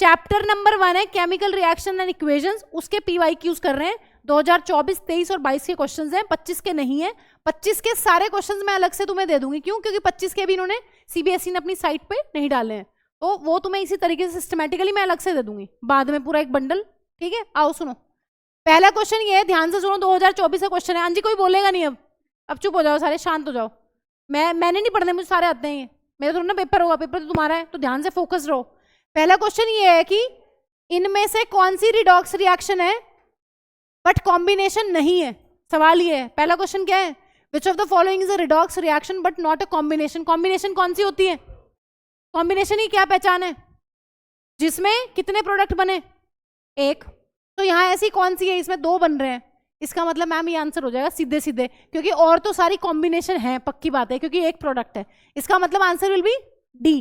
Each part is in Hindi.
चैप्टर नंबर 1 है केमिकल रिएक्शन एंड इक्वेशंस, उसके PYQs कर रहे हैं। 2024, 23 और 22 के क्वेश्चंस हैं, 25 के नहीं है। 25 के सारे क्वेश्चंस मैं अलग से तुम्हें दे दूंगी। क्यों? क्योंकि 25 के भी इन्होंने CBSE ने अपनी साइट पे नहीं डाले हैं, तो वो तुम्हें इसी तरीके से सिस्टमेटिकली मैं अलग से दे दूंगी बाद में, पूरा एक बंडल। ठीक है, आओ सुनो। पहला क्वेश्चन ये है, ध्यान से सुनो, 2024 का क्वेश्चन है। हाँ जी, कोई बोलेगा नहीं अब चुप हो जाओ सारे, शांत हो जाओ। मैंने नहीं पढ़ने, मुझे सारे आते हैं ये। मेरा थोड़ा ना पेपर होगा, पेपर तो तुम्हारा है, तो ध्यान से फोकस रहो। पहला क्वेश्चन ये है कि इनमें से कौन सी रिडॉक्स रिएक्शन है बट कॉम्बिनेशन नहीं है। सवाल ये है, पहला क्वेश्चन क्या है, which of the following is a redox reaction but not a combination. Combination कौन सी होती है? कॉम्बिनेशन की क्या पहचान है? जिसमें कितने प्रोडक्ट बने? एक। तो यहाँ ऐसी कौन सी है, इसमें 2 बन रहे हैं। इसका मतलब मैम ये आंसर हो जाएगा सीधे सीधे, क्योंकि और तो सारी कॉम्बिनेशन है, पक्की बात है, क्योंकि एक प्रोडक्ट है। इसका मतलब answer will be D.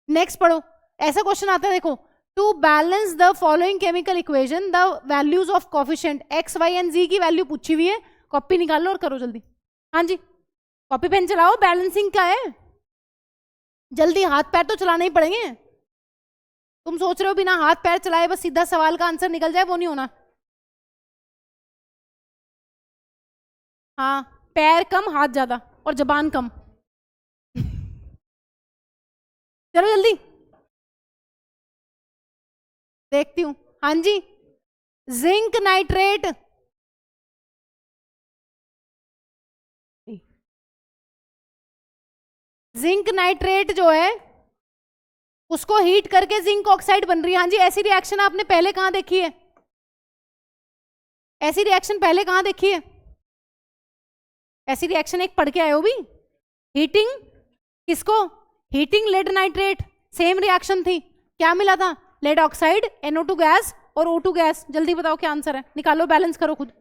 Next पढ़ो, ऐसा क्वेश्चन आता है, देखो, to balance the following chemical equation the values of coefficient X, Y and Z की वैल्यू पूछी हुई है। कॉपी निकाल लो और करो जल्दी। हाँ जी, कॉपी पेन चलाओ, बैलेंसिंग का है, जल्दी, हाथ पैर तो चलाने ही पड़ेंगे। तुम सोच रहे हो बिना हाथ पैर चलाए बस सीधा सवाल का आंसर निकल जाए, वो नहीं होना। हाँ, पैर कम हाथ ज्यादा और जबान कम। चलो जल्दी देखती हूँ। हाँ जी, जिंक नाइट्रेट, जिंक नाइट्रेट जो है उसको हीट करके जिंक ऑक्साइड बन रही है। हाँ जी, ऐसी रिएक्शन आपने पहले कहां देखी है? ऐसी रिएक्शन पहले कहां देखी है? ऐसी रिएक्शन एक पढ़ के आए हो भी? हीटिंग किसको? Heating lead nitrate, same reaction थी। क्या मिला था? लेड ऑक्साइड, NO2 गैस और O2 गैस। जल्दी बताओ क्या आंसर है, निकालो, बैलेंस करो खुद।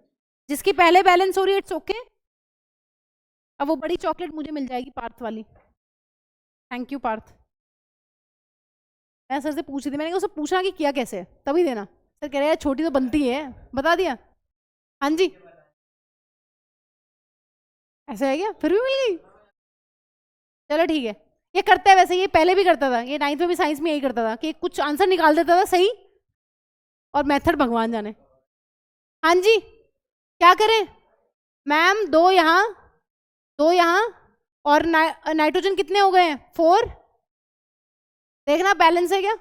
जिसकी पहले बैलेंस हो रही है इट्स ओके। अब वो बड़ी चॉकलेट मुझे मिल जाएगी, पार्थ वाली। Thank you Parth. मैं सर से पूछ रही थी, मैंने उससे पूछा कि किया कैसे है, तभी देना। सर कह रहे हैं छोटी तो बनती है, बता दिया। हाँ जी, ऐसा है क्या? फिर भी मिल गई, चलो ठीक है। ये करता है वैसे, ये पहले भी करता था, ये 9th में भी साइंस में यही करता था कि कुछ आंसर निकाल देता था सही, और मेथड भगवान जाने। हाँ जी, क्या करें मैम? 2 यहाँ, 2 यहाँ, और नाइट्रोजन कितने हो गए हैं? 4। देखना बैलेंस है क्या?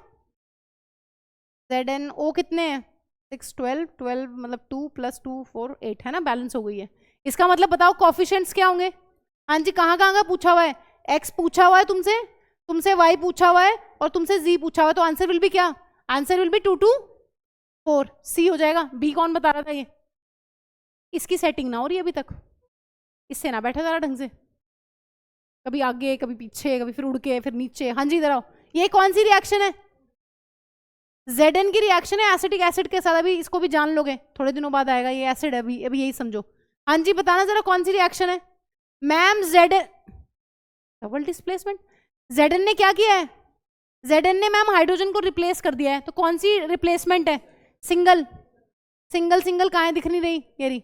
ZnO कितने हैं? 6, 12, 12 मतलब 2 + 2 4 8 है ना, बैलेंस हो गई है। इसका मतलब बताओ कोफिशिएंट्स क्या होंगे? हाँ जी, कहाँ कहाँ का पूछा हुआ है? X पूछा हुआ है तुमसे Y पूछा हुआ है और तुमसे Z पूछा हुआ है, तो आंसर विल बी क्या? आंसर विल बी 2 2 4, C हो जाएगा। B कौन बता रहा था? ये इसकी सेटिंग ना हो रही अभी तक, इससे ना बैठा जरा ढंग से, कभी आगे कभी पीछे, कभी फिर उड़ के फिर नीचे। हाँ जी, इधर आओ। ये कौन सी रिएक्शन है? Zn की रिएक्शन है एसिटिक एसिड के साथ। अभी इसको भी जान लोगे, थोड़े दिनों बाद आएगा। ये एसिड है, अभी यही समझो। हाँ जी, बताना जरा कौन सी रिएक्शन है मैम? Double displacement. Zn ने क्या किया है? Zn ने मैम हाइड्रोजन को रिप्लेस कर दिया है, तो कौन सी रिप्लेसमेंट है? सिंगल सिंगल सिंगल कहाँ है? दिख नहीं रही ये रही।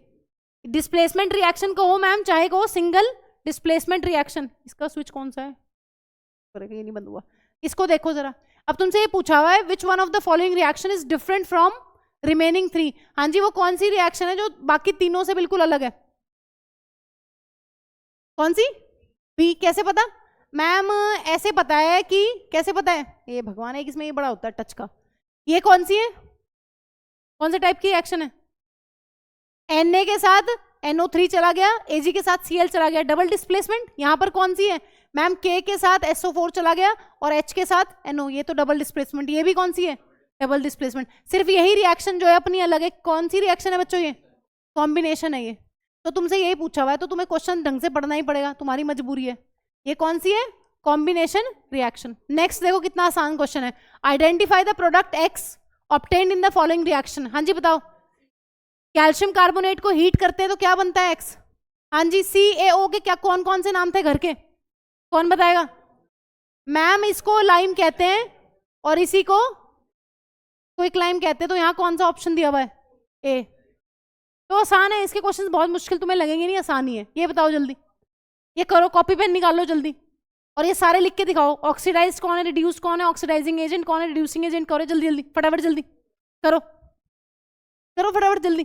डिस्प्लेसमेंट रिएक्शन कहो मैम, चाहे कहो सिंगल डिस्प्लेसमेंट रिएक्शन। इसका स्विच कौन सा है? ये नहीं बंद हुआ, इसको देखो जरा। अब तुमसे ये पूछा हुआ है which one of the following reaction is different from remaining 3। हाँ जी, वो कौन सी रिएक्शन है जो बाकी तीनों से बिल्कुल अलग है? कौन सी? बी। कैसे पता मैम? ऐसे पता है कि, कैसे पता है? ये भगवान है, किसमें ये बड़ा होता है टच का। ये कौन सी है? कौन से टाइप की रिएक्शन है? Na के साथ NO3 चला गया, Ag के साथ Cl चला गया, डबल डिस्प्लेसमेंट। यहां पर कौन सी है मैम? K के साथ SO4 चला गया और H के साथ NO, ये तो डबल डिस्प्लेसमेंट। ये भी कौन सी है? Double displacement. सिर्फ यही रिएक्शन जो है अपनी अलग है। कौन सी रिएक्शन है बच्चों? ये कॉम्बिनेशन है। ये तो तुमसे यही पूछा हुआ है, तो तुम्हें क्वेश्चन ढंग से पढ़ना ही पड़ेगा, तुम्हारी मजबूरी है। ये कौन सी है? Combination reaction. नेक्स्ट देखो कितना आसान क्वेश्चन है। Identify the product X obtained in the following reaction. हाँ जी बताओ। कैल्शियम कार्बोनेट को हीट करते हैं तो क्या बनता है? X। हाँ जी, CaO के क्या कौन कौन से नाम थे घर के? कौन बताएगा? मैम इसको लाइम कहते हैं और इसी को क्विक लाइम कहते हैं। तो यहाँ कौन सा ऑप्शन दिया हुआ है? A। तो आसान है, इसके क्वेश्चंस बहुत मुश्किल तुम्हें लगेंगे नहीं, आसान ही है। ये बताओ जल्दी, ये करो, कॉपी पेन निकालो जल्दी। और ये सारे लिख के दिखाओ। ऑक्सीडाइज कौन है, रिड्यूस कौन है, ऑक्सीडाइजिंग एजेंट कौन है, रिड्यूसिंग एजेंट कौन है। जल्दी जल्दी फटाफट जल्दी करो, करो फटाफट जल्दी।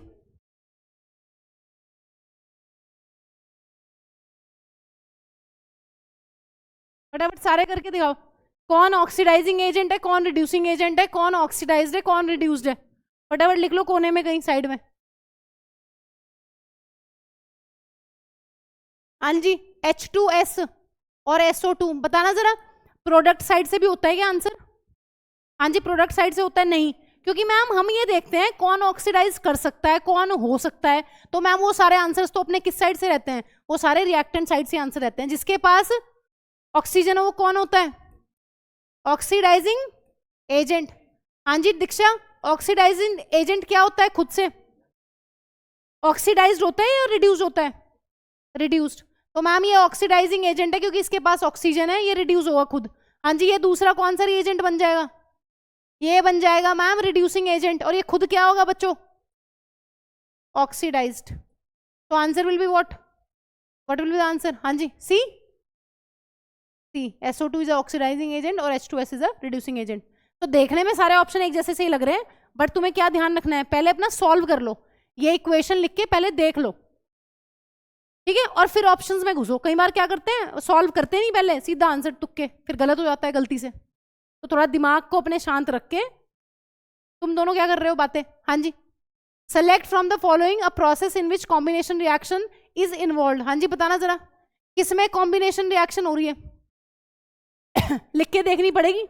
फटाफट सारे करके दिखाओ। कौन ऑक्सीडाइजिंग एजेंट है, कौन रिड्यूसिंग एजेंट है, कौन ऑक्सीडाइज्ड है, कौन रिड्यूस्ड है। फटाफट लिख लो कोने में कहीं साइड में। हाँ जी, H2S और SO2 बताना जरा। प्रोडक्ट साइड से भी होता है क्या आंसर? हाँ जी, प्रोडक्ट साइड से होता है नहीं, क्योंकि मैम हम ये देखते हैं कौन ऑक्सीडाइज कर सकता है, कौन हो सकता है। तो मैम वो सारे आंसर्स तो अपने किस साइड से रहते हैं, वो सारे रिएक्टेंट साइड से आंसर रहते हैं। जिसके पास ऑक्सीजन है वो कौन होता है? Oxidising agent. हाँ जी दीक्षा, ऑक्सीडाइजिंग एजेंट क्या होता है खुद से? ऑक्सीडाइज्ड होता है या रिड्यूस होता है? रिड्यूस्ड। तो मैम ये ऑक्सीडाइजिंग एजेंट है क्योंकि इसके पास ऑक्सीजन है, ये रिड्यूस होगा खुद। हाँ जी, ये दूसरा कौन सा एजेंट बन जाएगा? ये बन जाएगा मैम रिड्यूसिंग एजेंट। और ये खुद क्या होगा बच्चों? ऑक्सीडाइज्ड। तो answer will be what will be the answer? हाँ जी, सी। SO2 इज ऑक्सीडाइजिंग एजेंट और H2S is a reducing agent. तो देखने में सारे ऑप्शन एक जैसे से ही लग रहे हैं, बट तुम्हें क्या ध्यान रखना है, पहले अपना सॉल्व कर लो, ये इक्वेशन लिख के पहले देख लो, ठीक है, और फिर ऑप्शंस में घुसो। कई बार क्या करते हैं, सॉल्व करते नहीं पहले, सीधा आंसर तुक्के, फिर गलत हो जाता है गलती से। तो थोड़ा दिमाग को अपने शांत रख के तुम दोनों क्या कर रहे हो बातें। हाँ जी, select from the following a process in which combination reaction is involve. हाँ जी बताना जरा, किसमें कॉम्बिनेशन रिएक्शन हो रही है? लिख के देखनी पड़ेगी।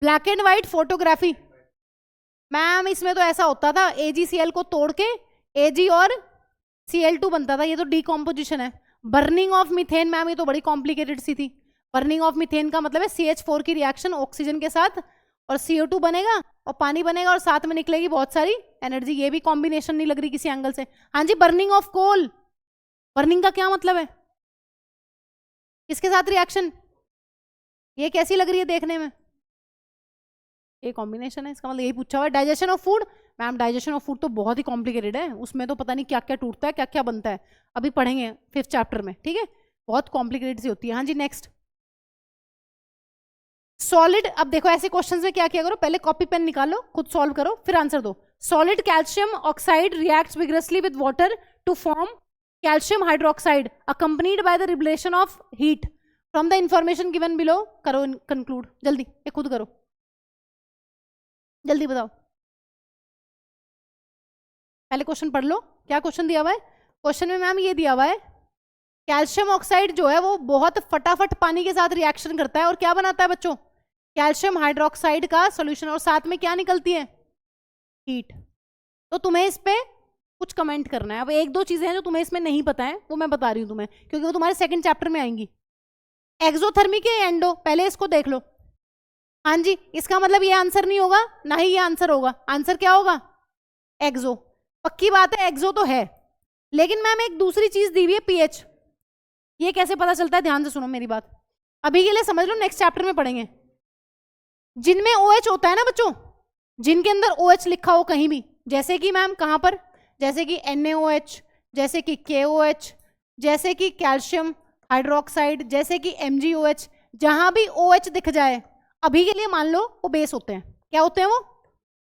Black and white photography. Ma'am इसमें तो ऐसा होता था, AgCl को तोड़ के Ag और Cl2 बनता था, ये तो डीकॉम्पोजिशन है। बर्निंग ऑफ मीथेन, मैम ये तो बड़ी कॉम्प्लिकेटेड सी थी। बर्निंग ऑफ मीथेन का मतलब है CH4 की रिएक्शन ऑक्सीजन के साथ, और CO2 बनेगा और पानी बनेगा और साथ में निकलेगी बहुत सारी एनर्जी। ये भी कॉम्बिनेशन नहीं लग रही किसी एंगल से। हाँ जी, बर्निंग ऑफ कोल। बर्निंग का क्या मतलब है? किसके साथ रिएक्शन? ये कैसी लग रही है देखने में? ये कॉम्बिनेशन है, इसका मतलब यही पूछा हुआ है। Digestion of food, ma'am digestion of food तो बहुत ही कॉम्प्लिकेटेड है, उसमें तो पता नहीं क्या क्या टूटता है, क्या क्या बनता है, अभी पढ़ेंगे 5th चैप्टर में, ठीक है, बहुत कॉम्प्लिकेटेड सी होती है। हाँ जी नेक्स्ट, सॉलिड। अब देखो ऐसे क्वेश्चंस में क्या किया करो, पहले कॉपी पेन निकालो, खुद सॉल्व करो, फिर आंसर दो। Solid calcium oxide reacts vigorously with water to form calcium hydroxide accompanied by the evolution of heat from the information given below. करो कंक्लूड जल्दी, ये खुद करो, जल्दी बताओ। पहले क्वेश्चन पढ़ लो, क्या क्वेश्चन दिया हुआ है? क्वेश्चन में मैम ये दिया हुआ है, कैल्शियम ऑक्साइड जो है वो बहुत फटाफट पानी के साथ रिएक्शन करता है और क्या बनाता है बच्चों? कैल्शियम हाइड्रोक्साइड का सॉल्यूशन, और साथ में क्या निकलती है? हीट। तो तुम्हें इस पे कुछ कमेंट करना है। अब एक दो चीजें हैं जो तुम्हें इसमें नहीं पता है, वो मैं बता रही हूँ तुम्हें, क्योंकि वो तुम्हारे सेकंड चैप्टर में आएंगी। एक्सोथर्मिक है एंडो, पहले इसको देख लो। हाँ जी, इसका मतलब ये आंसर नहीं होगा, ना ही ये आंसर होगा। आंसर क्या होगा? एक्सो। पक्की बात है एक्सो तो है, लेकिन मैम एक दूसरी चीज दी हुई है पीएच। ये कैसे पता चलता है? ध्यान से सुनो मेरी बात, अभी के लिए समझ लो, नेक्स्ट चैप्टर में पढ़ेंगे। जिनमें OH होता है ना बच्चों, जिनके अंदर OH लिखा हो कहीं भी, जैसे कि मैम कहां पर, जैसे कि NaOH, जैसे कि KOH, जैसे कि कैल्शियम हाइड्रोक्साइड, जैसे कि MgOH, जहां भी OH दिख जाए, अभी के लिए मान लो वो बेस होते हैं। क्या होते हैं वो?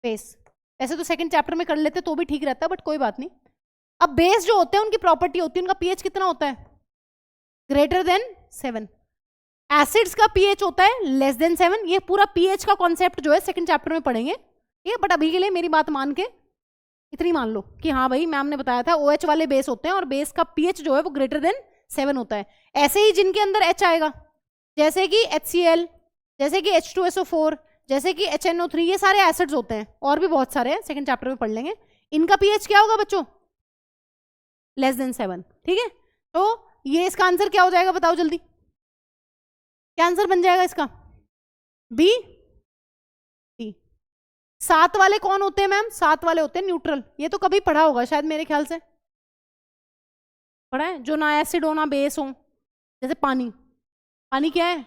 बेस। ऐसे तो सेकंड चैप्टर में कर लेते तो भी ठीक रहता, बट कोई बात नहीं। अब बेस जो होते हैं उनकी प्रॉपर्टी होती है, उनका पीएच कितना होता है? Greater than 7। एसिड्स का पीएच होता है लेस देन 7। ये पूरा पीएच का कॉन्सेप्ट जो है सेकंड चैप्टर में पढ़ेंगे, ठीक है, बट अभी के लिए मेरी बात मान के इतनी मान लो कि हाँ भाई मैम ने बताया था OH वाले बेस होते हैं और बेस का पीएच जो है वो ग्रेटर देन 7 होता है। ऐसे ही जिनके अंदर H आएगा, जैसे कि HCl, जैसे कि H2SO4, जैसे कि HNO3, ये सारे एसिड्स होते हैं, और भी बहुत सारे हैं, सेकंड चैप्टर में पढ़ लेंगे। इनका पीएच क्या होगा बच्चों? लेस देन 7, ठीक है। तो ये इसका आंसर क्या हो जाएगा बताओ जल्दी, क्या आंसर बन जाएगा इसका? बी। 7 वाले कौन होते हैं मैम? 7 वाले होते हैं न्यूट्रल। ये तो कभी पढ़ा होगा शायद, मेरे ख्याल से पढ़ा है, जो ना एसिड हो ना बेस हो, जैसे पानी। पानी क्या है?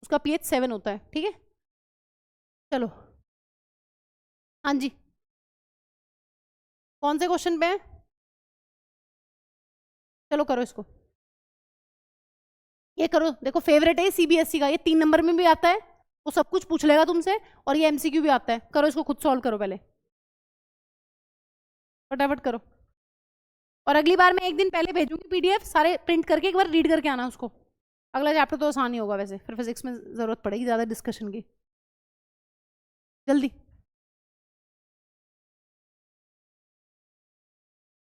उसका पीएच 7 होता है, ठीक है। चलो हाँ जी, कौन से क्वेश्चन पे है? चलो करो इसको। ये करो, देखो फेवरेट है सीबीएसई का, ये 3 नंबर में भी आता है, वो सब कुछ पूछ लेगा तुमसे, और ये एमसीक्यू भी आता है। करो इसको, खुद सॉल्व करो पहले, फटाफट करो। और अगली बार मैं एक दिन पहले भेजूंगी पीडीएफ, सारे प्रिंट करके एक बार रीड करके आना उसको। अगला चैप्टर तो आसान ही होगा वैसे, फिर फिजिक्स में जरूरत पड़ेगी ज्यादा डिस्कशन की। जल्दी।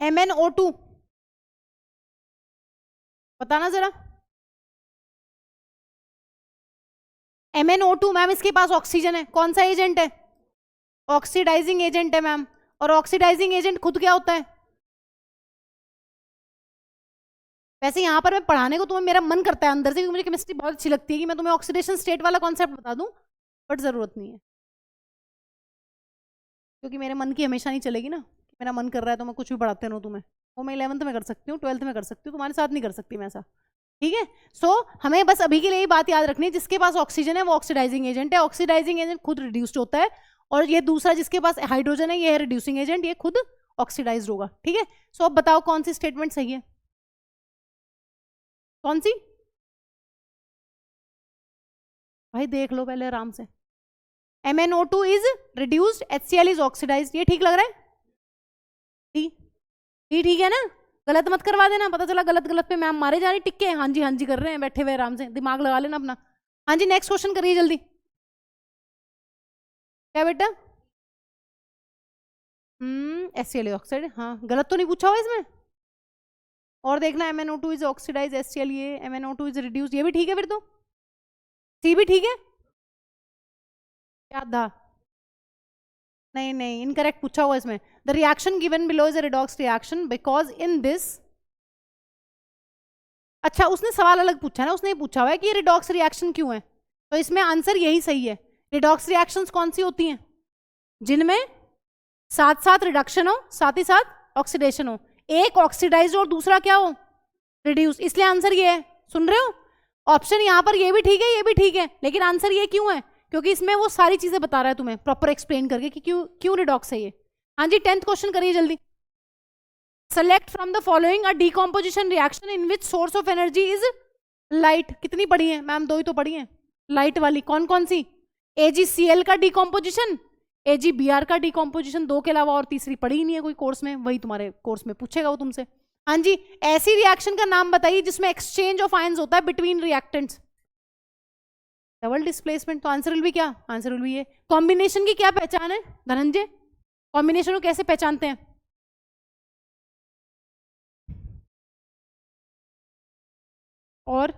MnO2 बताना जरा। MnO2 मैम, इसके पास ऑक्सीजन है, कौन सा एजेंट है? ऑक्सीडाइजिंग एजेंट है मैम। और ऑक्सीडाइजिंग एजेंट खुद क्या होता है? वैसे यहाँ पर मैं पढ़ाने को तुम्हें मेरा मन करता है अंदर से, क्योंकि मुझे केमिस्ट्री बहुत अच्छी लगती है, कि मैं तुम्हें ऑक्सीडेशन स्टेट वाला कॉन्सेप्ट बता दूं, बट जरूरत नहीं है, क्योंकि मेरे मन की हमेशा नहीं चलेगी ना। मेरा मन कर रहा है तो मैं कुछ भी पढ़ाते रहूं तुम्हें, वो मैं 11th में कर सकती हूँ, 12th में कर सकती हूँ, तुम्हारे साथ नहीं कर सकती मैं ऐसा। ठीक है, सो हमें बस अभी के लिए ये बात याद रखनी है, जिसके पास ऑक्सीजन है वो ऑक्सीडाइजिंग एजेंट है, ऑक्सीडाइजिंग एजेंट खुद रिड्यूस्ड होता है, और ये दूसरा जिसके पास हाइड्रोजन है ये है रिड्यूसिंग एजेंट, ये खुद ऑक्सीडाइज होगा। ठीक है, सो अब बताओ कौन सी स्टेटमेंट सही है, कौन सी? भाई देख लो पहले आराम से। MnO2 is reduced, HCl is oxidised, ये ठीक लग रहा है? ठीक है ना? गलत मत करवा देना, पता चला गलत गलत पे मैम मारे जा रहे टिक्के, हाँ जी कर रहे हैं बैठे हुए आराम से, दिमाग लगा लेना अपना। हाँ जी, नेक्स्ट क्वेश्चन करिए जल्दी। क्या बेटा? HCl ऑक्साइड, हाँ गलत तो नहीं पूछा हुआ इसमें। और देखना, MnO2 इज ऑक्सीडाइज, HCl, ये MnO2 इज रिड्यूस, ये भी ठीक है फिर तो। सी भी ठीक है? क्या था? नहीं नहीं, इनकरेक्ट पूछा हुआ इसमें। The reaction given below is a redox reaction because in this. अच्छा, उसने सवाल अलग पूछा है ना, उसने ये पूछा हुआ है कि ये रिडॉक्स रिएक्शन क्यों है, तो इसमें आंसर यही सही है। रिडॉक्स रिएक्शंस कौन सी होती हैं? जिनमें साथ साथ रिडक्शन हो, साथ ही साथ ऑक्सीडेशन हो, एक ऑक्सीडाइज और दूसरा क्या हो? रिड्यूस, इसलिए आंसर ये है। सुन रहे हो? ऑप्शन यहाँ पर ये भी ठीक है, ये भी ठीक है, लेकिन आंसर ये क्यों है? क्योंकि इसमें वो सारी चीजें बता रहा है तुम्हें, प्रॉपर एक्सप्लेन करके कि क्यों क्यों रिडॉक्स है ये। हाँ जी, 10th क्वेश्चन करिए जल्दी। Select from the following a decomposition reaction in which source of energy is light. कितनी पढ़ी है मैम? 2 ही तो पढ़ी है लाइट वाली, कौन कौन सी? AgCl का डीकॉम्पोजिशन, AgBr का डीकॉम्पोजिशन, 2 के अलावा और तीसरी पढ़ी ही नहीं है कोई कोर्स में, वही तुम्हारे कोर्स में पूछेगा वो तुमसे। हाँ जी, ऐसी रिएक्शन का नाम बताइए जिसमें एक्सचेंज ऑफ आयंस होता है बिटवीन रिएक्टेंट्स। डबल डिस्प्लेसमेंट, तो आंसर विल भी क्या? आंसर विल भी ये। कॉम्बिनेशन की क्या पहचान है धनंजय? कॉम्बिनेशन को कैसे पहचानते हैं? और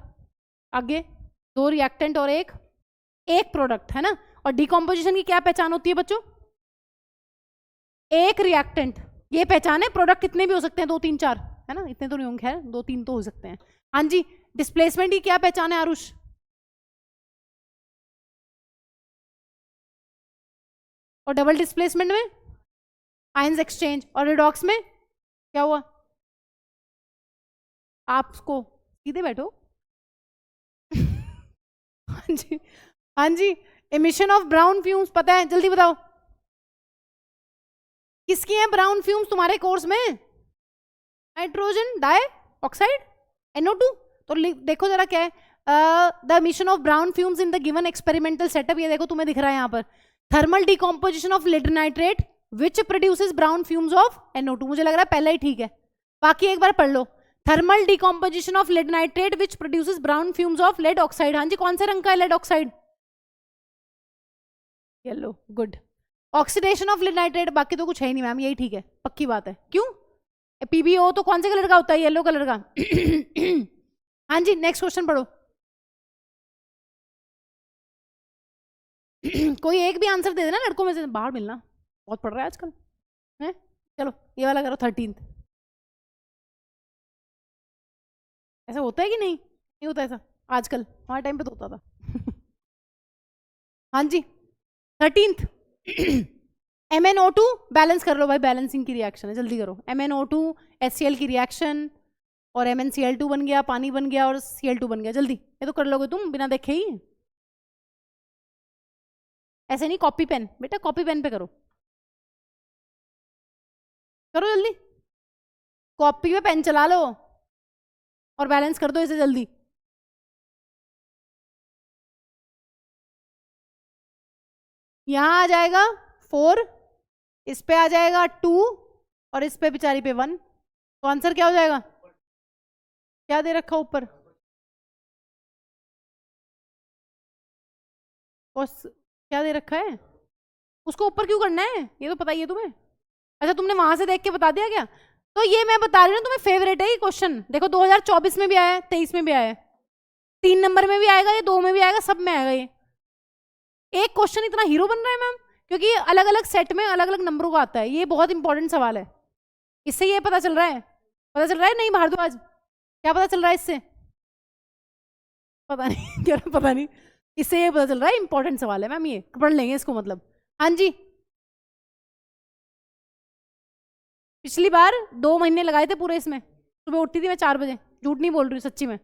आगे 2 रिएक्टेंट और एक प्रोडक्ट है ना। और डिकॉम्पोजिशन की क्या पहचान होती है बच्चों? एक रिएक्टेंट, ये पहचान है। प्रोडक्ट कितने भी हो सकते हैं, 2 3 4, है ना, इतने तो नहीं होंगे, खैर 2 3 तो हो सकते हैं। हाँ जी, डिस्प्लेसमेंट की क्या पहचान है आरुष? और डबल डिस्प्लेसमेंट में आयंस एक्सचेंज, और रिडॉक्स में क्या हुआ? आपको सीधे बैठो। हाँ जी, हाँ जी, एमिशन ऑफ ब्राउन फ्यूम्स पता है, जल्दी बताओ। किसकी है ब्राउन फ्यूम्स तुम्हारे कोर्स में? Nitrogen dioxide, NO2। तो देखो जरा क्या है, the emission of brown fumes in the given experimental setup, ये देखो तुम्हें दिख रहा है यहाँ पर, thermal decomposition of lead nitrate which produces brown fumes of NO2। मुझे लग रहा है पहला ही ठीक है, बाकी एक बार पढ़ लो। Thermal decomposition of lead nitrate which produces brown fumes of lead oxide. हाँ जी, कौन से रंग का है lead oxide? Yellow, good. Oxidation of lead nitrate, बाकी तो कुछ है ही नहीं मैम, यही ठीक है, पक्की बात है। क्यों? PbO तो कौन से कलर का होता है? येलो कलर का। हाँ जी, नेक्स्ट क्वेश्चन पढ़ो। कोई एक भी आंसर दे देना लड़कों में से, बाहर मिलना, बहुत पढ़ रहा है आजकल है। चलो ये वाला करो, 13th। ऐसा होता है कि नहीं? नहीं होता ऐसा आजकल, हमारे टाइम पे तो होता था। हाँ जी, 13th। MnO2 बैलेंस कर लो भाई, बैलेंसिंग की रिएक्शन है, जल्दी करो। MnO2 HCl की रिएक्शन, और MnCl2 बन गया, पानी बन गया, और Cl2 बन गया। जल्दी, ये तो कर लोगे तुम बिना देखे ही। ऐसे नहीं, कॉपी पेन बेटा, कॉपी पेन पे करो, करो जल्दी, कॉपी पे पेन चला लो और बैलेंस कर दो इसे जल्दी। यहाँ आ जाएगा 4, इस पे आ जाएगा 2 और इस पे बेचारी पे 1। तो आंसर क्या हो जाएगा? क्या दे रखा ऊपर? क्या दे रखा है? उसको ऊपर क्यों करना है? ये तो पता ही है तुम्हें। अच्छा तुमने वहां से देख के बता दिया क्या? तो ये मैं बता रही हूँ तुम्हें, फेवरेट है ये क्वेश्चन। देखो 2024 में भी आया है, 23 में भी आया है, 3 नंबर में भी आएगा, ये 2 में भी आएगा, सब में आएगा ये। एक क्वेश्चन इतना हीरो बन रहा है मैम, क्योंकि अलग अलग सेट में अलग अलग नंबरों का आता है। ये बहुत इंपॉर्टेंट सवाल है, इससे ये पता चल रहा है। पता चल रहा है नहीं भारद्वाज? क्या पता चल रहा है इससे? पता नहीं क्या पता नहीं, इससे ये पता चल रहा है इंपॉर्टेंट सवाल है मैम, ये पढ़ लेंगे इसको मतलब। हाँ जी, पिछली बार 2 महीने लगाए थे पूरे इसमें। सुबह उठती थी मैं 4 बजे, झूठ नहीं बोल रही हूँ सच्ची में।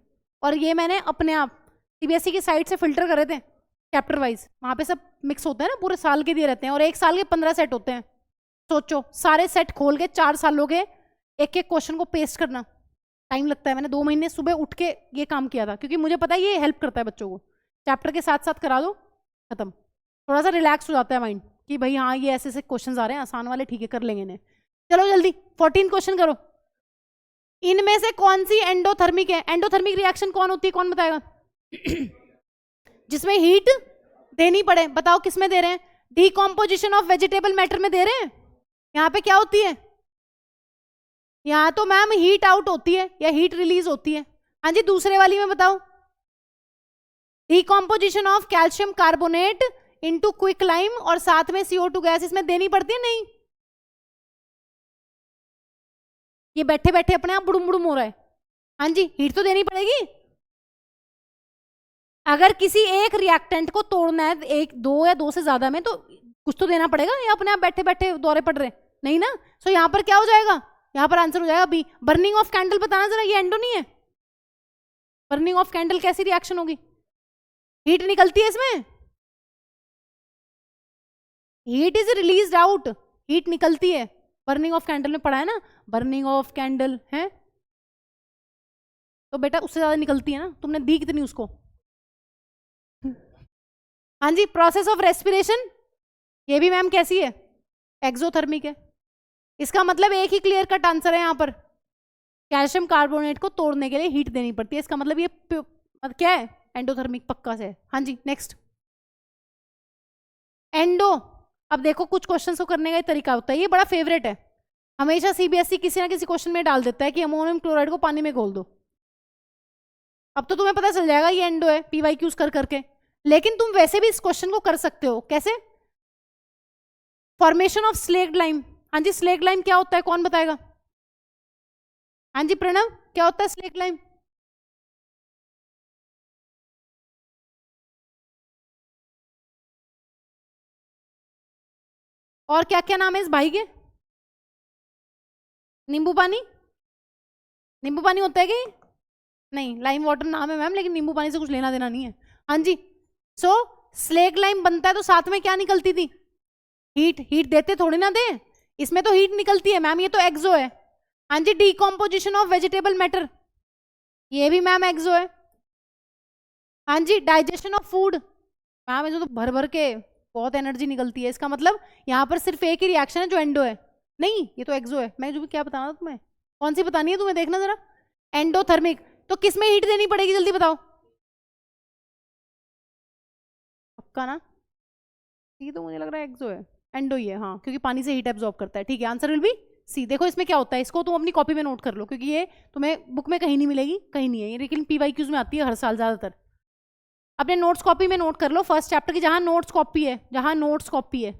और ये मैंने अपने आप सीबीएसई की साइट से फिल्टर करे थे चैप्टर वाइज। वहाँ पे सब मिक्स होते हैं ना, पूरे साल के दिए रहते हैं, और एक साल के 15 सेट होते हैं। सोचो सारे सेट खोल के 4 सालों के एक एक क्वेश्चन को पेस्ट करना टाइम लगता है। मैंने 2 महीने सुबह उठ के ये काम किया था, क्योंकि मुझे पता है ये हेल्प करता है बच्चों को। चैप्टर के साथ साथ करा दो, खत्म। थोड़ा सा रिलैक्स हो जाता है माइंड कि भाई हाँ ये ऐसे ऐसे क्वेश्चन आ रहे हैं, आसान वाले, ठीक है कर लेंगे इन्हें। चलो जल्दी 14 क्वेश्चन करो। इनमें से कौन सी एंडोथर्मिक है? एंडोथर्मिक रिएक्शन कौन होती है, कौन बताएगा? जिसमें हीट देनी पड़े, बताओ किस में दे रहे हैं? डिकम्पोजिशन ऑफ वेजिटेबल मैटर में दे रहे हैं। यहाँ पे क्या होती है? यहाँ तो मैम हीट आउट होती है या हीट रिलीज होती है। हाँ जी, दूसरे वाली में बताओ। Decomposition of calcium carbonate into quicklime और साथ में CO2 गैस, इसमें देनी पड़ती है नहीं? ये बैठे बैठे अपने आप बुड़ुम बुड़ुम हो रहा है। हाँ जी, हीट तो देनी पड़ेगी। अगर किसी एक रिएक्टेंट को तोड़ना है, 1 2 या 2 से ज्यादा में, तो कुछ तो देना पड़ेगा, या अपने आप बैठे बैठे दौरे पड़ रहे नहीं ना। सो यहाँ पर क्या हो जाएगा? यहाँ पर आंसर हो जाएगा बी। बर्निंग ऑफ कैंडल बताना जरा, ये एंडो नहीं है? बर्निंग ऑफ कैंडल कैसी रिएक्शन होगी? हीट निकलती है इसमें, heat is released out, heat निकलती है। बर्निंग ऑफ कैंडल में पढ़ा है ना, बर्निंग ऑफ कैंडल है तो बेटा उससे ज्यादा निकलती है ना, तुमने दी कितनी उसको? हाँ जी, प्रोसेस ऑफ रेस्पिरेशन, ये भी मैम कैसी है? एक्सोथर्मिक है। इसका मतलब एक ही क्लियर कट आंसर है यहाँ पर, कैल्शियम कार्बोनेट को तोड़ने के लिए हीट देनी पड़ती है। इसका मतलब ये क्या है? एंडोथर्मिक पक्का से। हाँ जी नेक्स्ट, एंडो। अब देखो कुछ क्वेश्चंस को करने का तरीका होता है, ये बड़ा फेवरेट है, हमेशा सीबीएसई किसी ना किसी क्वेश्चन में डाल देता है कि अमोनियम क्लोराइड को पानी में घोल दो। अब तो तुम्हें पता चल जाएगा ये एंडो है PYQs कर करके, लेकिन तुम वैसे भी इस क्वेश्चन को कर सकते हो। कैसे? Formation of slaked lime. हाँ जी, स्लेग्ड लाइम क्या होता है, कौन बताएगा? हाँ जी प्रणव, क्या होता है स्लेग्ड लाइम? और क्या क्या नाम है इस भाई के? नींबू पानी? नींबू पानी होता है कि नहीं? लाइम वाटर नाम है मैम, लेकिन नींबू पानी से कुछ लेना देना नहीं है। हाँ जी, सो स्लेग लाइम बनता है तो साथ में क्या निकलती थी? हीट। हीट देते थोड़ी ना दे, इसमें तो हीट निकलती है मैम, ये तो एक्सो है। हाँ जी, डिकम्पोजिशन ऑफ वेजिटेबल मैटर, ये भी मैम एक्सो है। हाँ जी, डाइजेशन ऑफ फूड, मैम इसमें तो भर भर के बहुत एनर्जी निकलती है। इसका मतलब यहाँ पर सिर्फ एक ही रिएक्शन है जो एंडो है, नहीं ये तो एक्सो है। मैं जो भी क्या बताना था तुम्हें, कौन सी बतानी है तुम्हें, देखना जरा। एंडोथर्मिक, तो किस में हीट देनी पड़ेगी जल्दी बताओ? पक्का ना? ये तो मुझे लग रहा है एक्सो है, एंडो ही है हाँ, क्योंकि पानी से हीट एब्जॉर्ब करता है। ठीक है, आंसर विल बी सी। देखो इसमें क्या होता है, इसको तुम अपनी कॉपी में नोट कर लो, क्योंकि ये तुम्हें बुक में कहीं नहीं मिलेगी, कहीं नहीं है ये, लेकिन PYQs में आती है हर साल ज्यादातर। अपने नोट्स कॉपी में नोट कर लो, फर्स्ट चैप्टर की जहां नोट्स कॉपी है, जहां नोट्स कॉपी है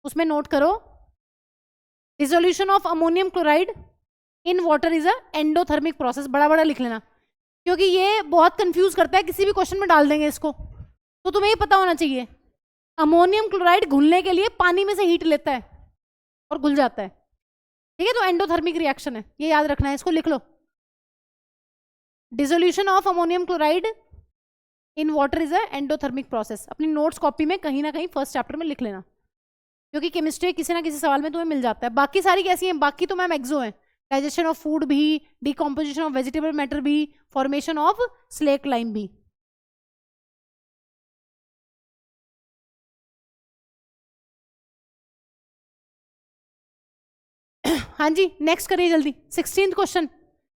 उसमें नोट करो, dissolution of ammonium chloride in water is a endothermic process. बड़ा बड़ा लिख लेना, क्योंकि ये बहुत कंफ्यूज करता है, किसी भी क्वेश्चन में डाल देंगे इसको, तो तुम्हें ये पता होना चाहिए। अमोनियम क्लोराइड घुलने के लिए पानी में से हीट लेता है और घुल जाता है, ठीक है? तो एंडोथर्मिक रिएक्शन है, ये याद रखना है, इसको लिख लो। Dissolution of ammonium chloride in water is a endothermic process. अपनी नोट्स कॉपी में कहीं ना कहीं फर्स्ट चैप्टर में लिख लेना, क्योंकि केमिस्ट्री किसी ना किसी सवाल में तुम्हें मिल जाता है। बाकी सारी कैसी हैं? बाकी तो मैम एक्सो है, डाइजेशन ऑफ फूड भी, डिकम्पोजिशन ऑफ वेजिटेबल मैटर भी, फॉर्मेशन ऑफ स्लेक लाइम भी। हाँ जी नेक्स्ट करिए जल्दी। 16th क्वेश्चन,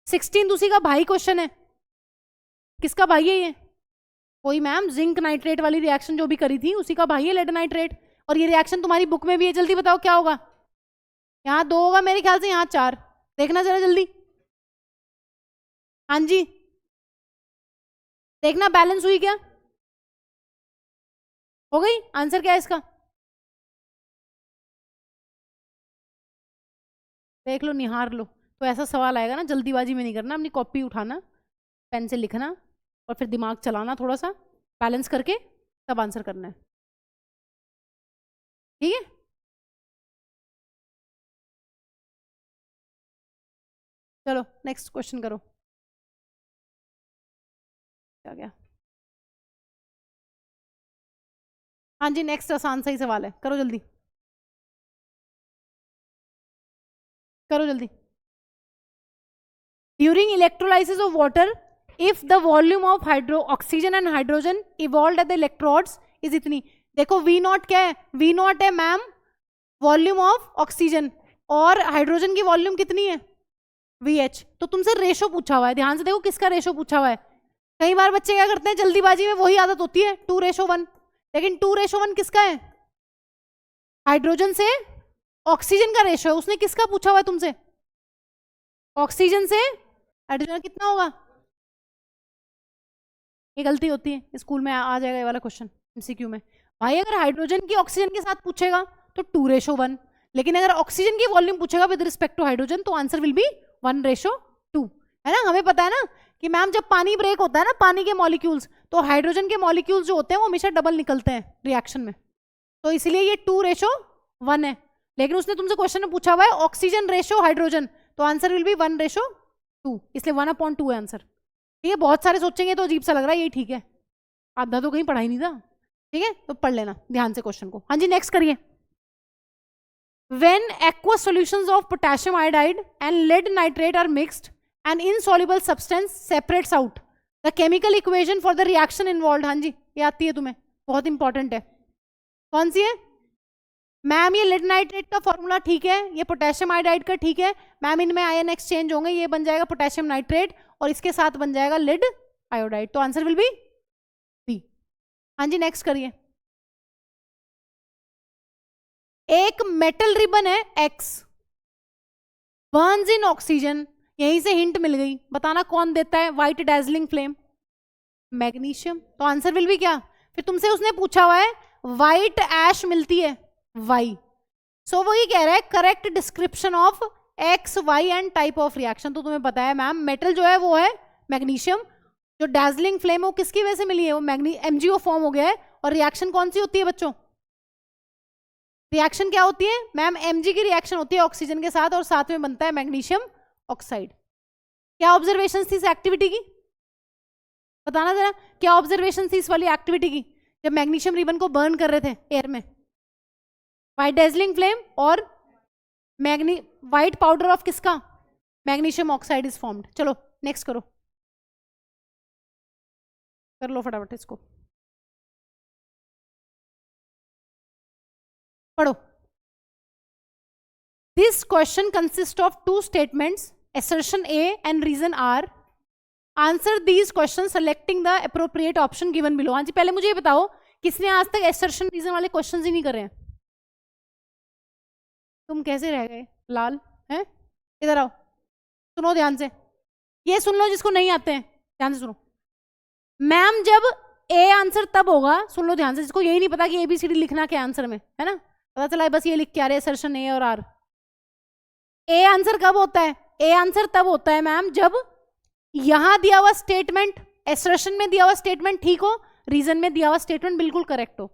16 उसी का भाई क्वेश्चन है। किसका भाई है ये? कोई मैम जिंक नाइट्रेट वाली रिएक्शन जो भी करी थी उसी का भाई है लेड नाइट्रेट। और ये रिएक्शन तुम्हारी बुक में भी है, जल्दी बताओ क्या होगा। यहाँ 2 होगा मेरे ख्याल से, यहाँ 4। देखना जरा जल्दी। हाँ जी देखना बैलेंस हुई क्या, हो गई। आंसर क्या है इसका, देख लो निहार लो। तो ऐसा सवाल आएगा ना, जल्दीबाजी में नहीं करना, अपनी कॉपी उठाना, पेन से लिखना और फिर दिमाग चलाना थोड़ा सा बैलेंस करके, तब आंसर करना है, ठीक है। चलो नेक्स्ट क्वेश्चन करो। क्या गया? हाँ जी नेक्स्ट आसान सही सवाल है, करो जल्दी करो जल्दी। During electrolysis of water if the volume of oxygen and hydrogen evolve at the electrodes is इतनी। देखो वी नॉट क्या है, वी नॉट है मैम वॉल्यूम ऑफ ऑक्सीजन, और हाइड्रोजन की वॉल्यूम कितनी है VH। तो तुमसे रेशो पूछा हुआ है, ध्यान से देखो किसका रेशो पूछा हुआ है। कई बार बच्चे क्या करते हैं जल्दीबाजी में, वही आदत होती है 2:1, लेकिन 2:1 किसका है, हाइड्रोजन से ऑक्सीजन का रेशो है। उसने किसका पूछा हुआ है तुमसे, ऑक्सीजन से हाइड्रोजन कितना होगा। ये गलती होती है, स्कूल में आ जाएगा ये वाला क्वेश्चन MCQ में। भाई अगर हाइड्रोजन की ऑक्सीजन के साथ पूछेगा तो 2:1, लेकिन अगर ऑक्सीजन की वॉल्यूम पूछेगा विद रिस्पेक्ट टू हाइड्रोजन तो आंसर विल बी 1:2, है ना। हमें पता है ना कि मैम जब पानी ब्रेक होता है ना, पानी के मॉलिक्यूल्स, तो हाइड्रोजन के मॉलिक्यूल्स जो होते हैं वो हमेशा डबल निकलते हैं रिएक्शन में, तो इसलिए ये 2:1 है। लेकिन उसने तुमसे क्वेश्चन में पूछा हुआ है ऑक्सीजन रेशो हाइड्रोजन, तो आंसर विल बी 1:2, इसलिए 1/2 है आंसर, ठीक है। बहुत सारे सोचेंगे तो अजीब सा लग रहा है, ये ठीक है, आधा तो कहीं पढ़ा ही नहीं था, ठीक है। तो पढ़ लेना ध्यान से क्वेश्चन को। हाँ जी नेक्स्ट करिए। When aqueous solutions of potassium iodide and lead nitrate are mixed, an insoluble substance separates out. The chemical equation for the reaction involved, हाँ जी ये आती है तुम्हें, बहुत इंपॉर्टेंट है। कौन सी है मैम? ये लेड नाइट्रेट का फॉर्मूला ठीक है, ये पोटेशियम आयोडाइड का ठीक है मैम, इनमें आयन एक्सचेंज होंगे, ये बन जाएगा पोटेशियम नाइट्रेट और इसके साथ बन जाएगा लेड आयोडाइड, तो आंसर विल बी बी। हाँ जी नेक्स्ट करिए। एक मेटल रिबन है X, बर्न्स इन ऑक्सीजन, यहीं से हिंट मिल गई, बताना कौन देता है व्हाइट डैजलिंग फ्लेम, मैग्नीशियम, तो आंसर विल बी क्या। फिर तुमसे उसने पूछा हुआ है व्हाइट ऐश मिलती है Y, सो वो ये कह रहा है correct description of X, Y and type of reaction. तो तुम्हें पता है मैम मेटल जो है वो है मैग्नीशियम, जो डैजलिंग फ्लेम वो किसकी वजह से मिली है, वो MgO फॉर्म हो गया है। और रिएक्शन कौन सी होती है बच्चों, रिएक्शन क्या होती है मैम, Mg की रिएक्शन होती है ऑक्सीजन के साथ और साथ में बनता है मैग्नीशियम ऑक्साइड। क्या ऑब्जर्वेशन थी इस एक्टिविटी की, बताना जरा, क्या ऑब्जर्वेशन थी इस वाली एक्टिविटी की जब मैग्नीशियम रिबन को बर्न कर रहे थे एयर में। व्हाइट डेजलिंग फ्लेम और व्हाइट पाउडर ऑफ किसका, मैग्नीशियम ऑक्साइड इज फॉर्म्ड। चलो नेक्स्ट करो, कर लो फटाफट इसको, पढ़ो। This question consist of 2 statements, assertion A and reason R. Answer these questions selecting the appropriate option given below. हाँ जी पहले मुझे ये बताओ किसने आज तक assertion reason वाले क्वेश्चंस ही नहीं करे हैं? तुम कैसे रह गए लाल हैं? इधर आओ, सुनो ध्यान से, ये सुन लो जिसको नहीं आते हैं, ध्यान से सुनो। मैम जब A आंसर तब होगा, सुन लो ध्यान से, जिसको यही नहीं पता कि ABCD लिखना क्या आंसर में, है ना, पता चला है बस ये लिख के आ रहे assertion A और R। A आंसर कब होता है, A आंसर तब होता है मैम जब यहां दिया हुआ स्टेटमेंट, assertion में दिया हुआ स्टेटमेंट ठीक हो, रीजन में दिया हुआ स्टेटमेंट बिल्कुल करेक्ट हो।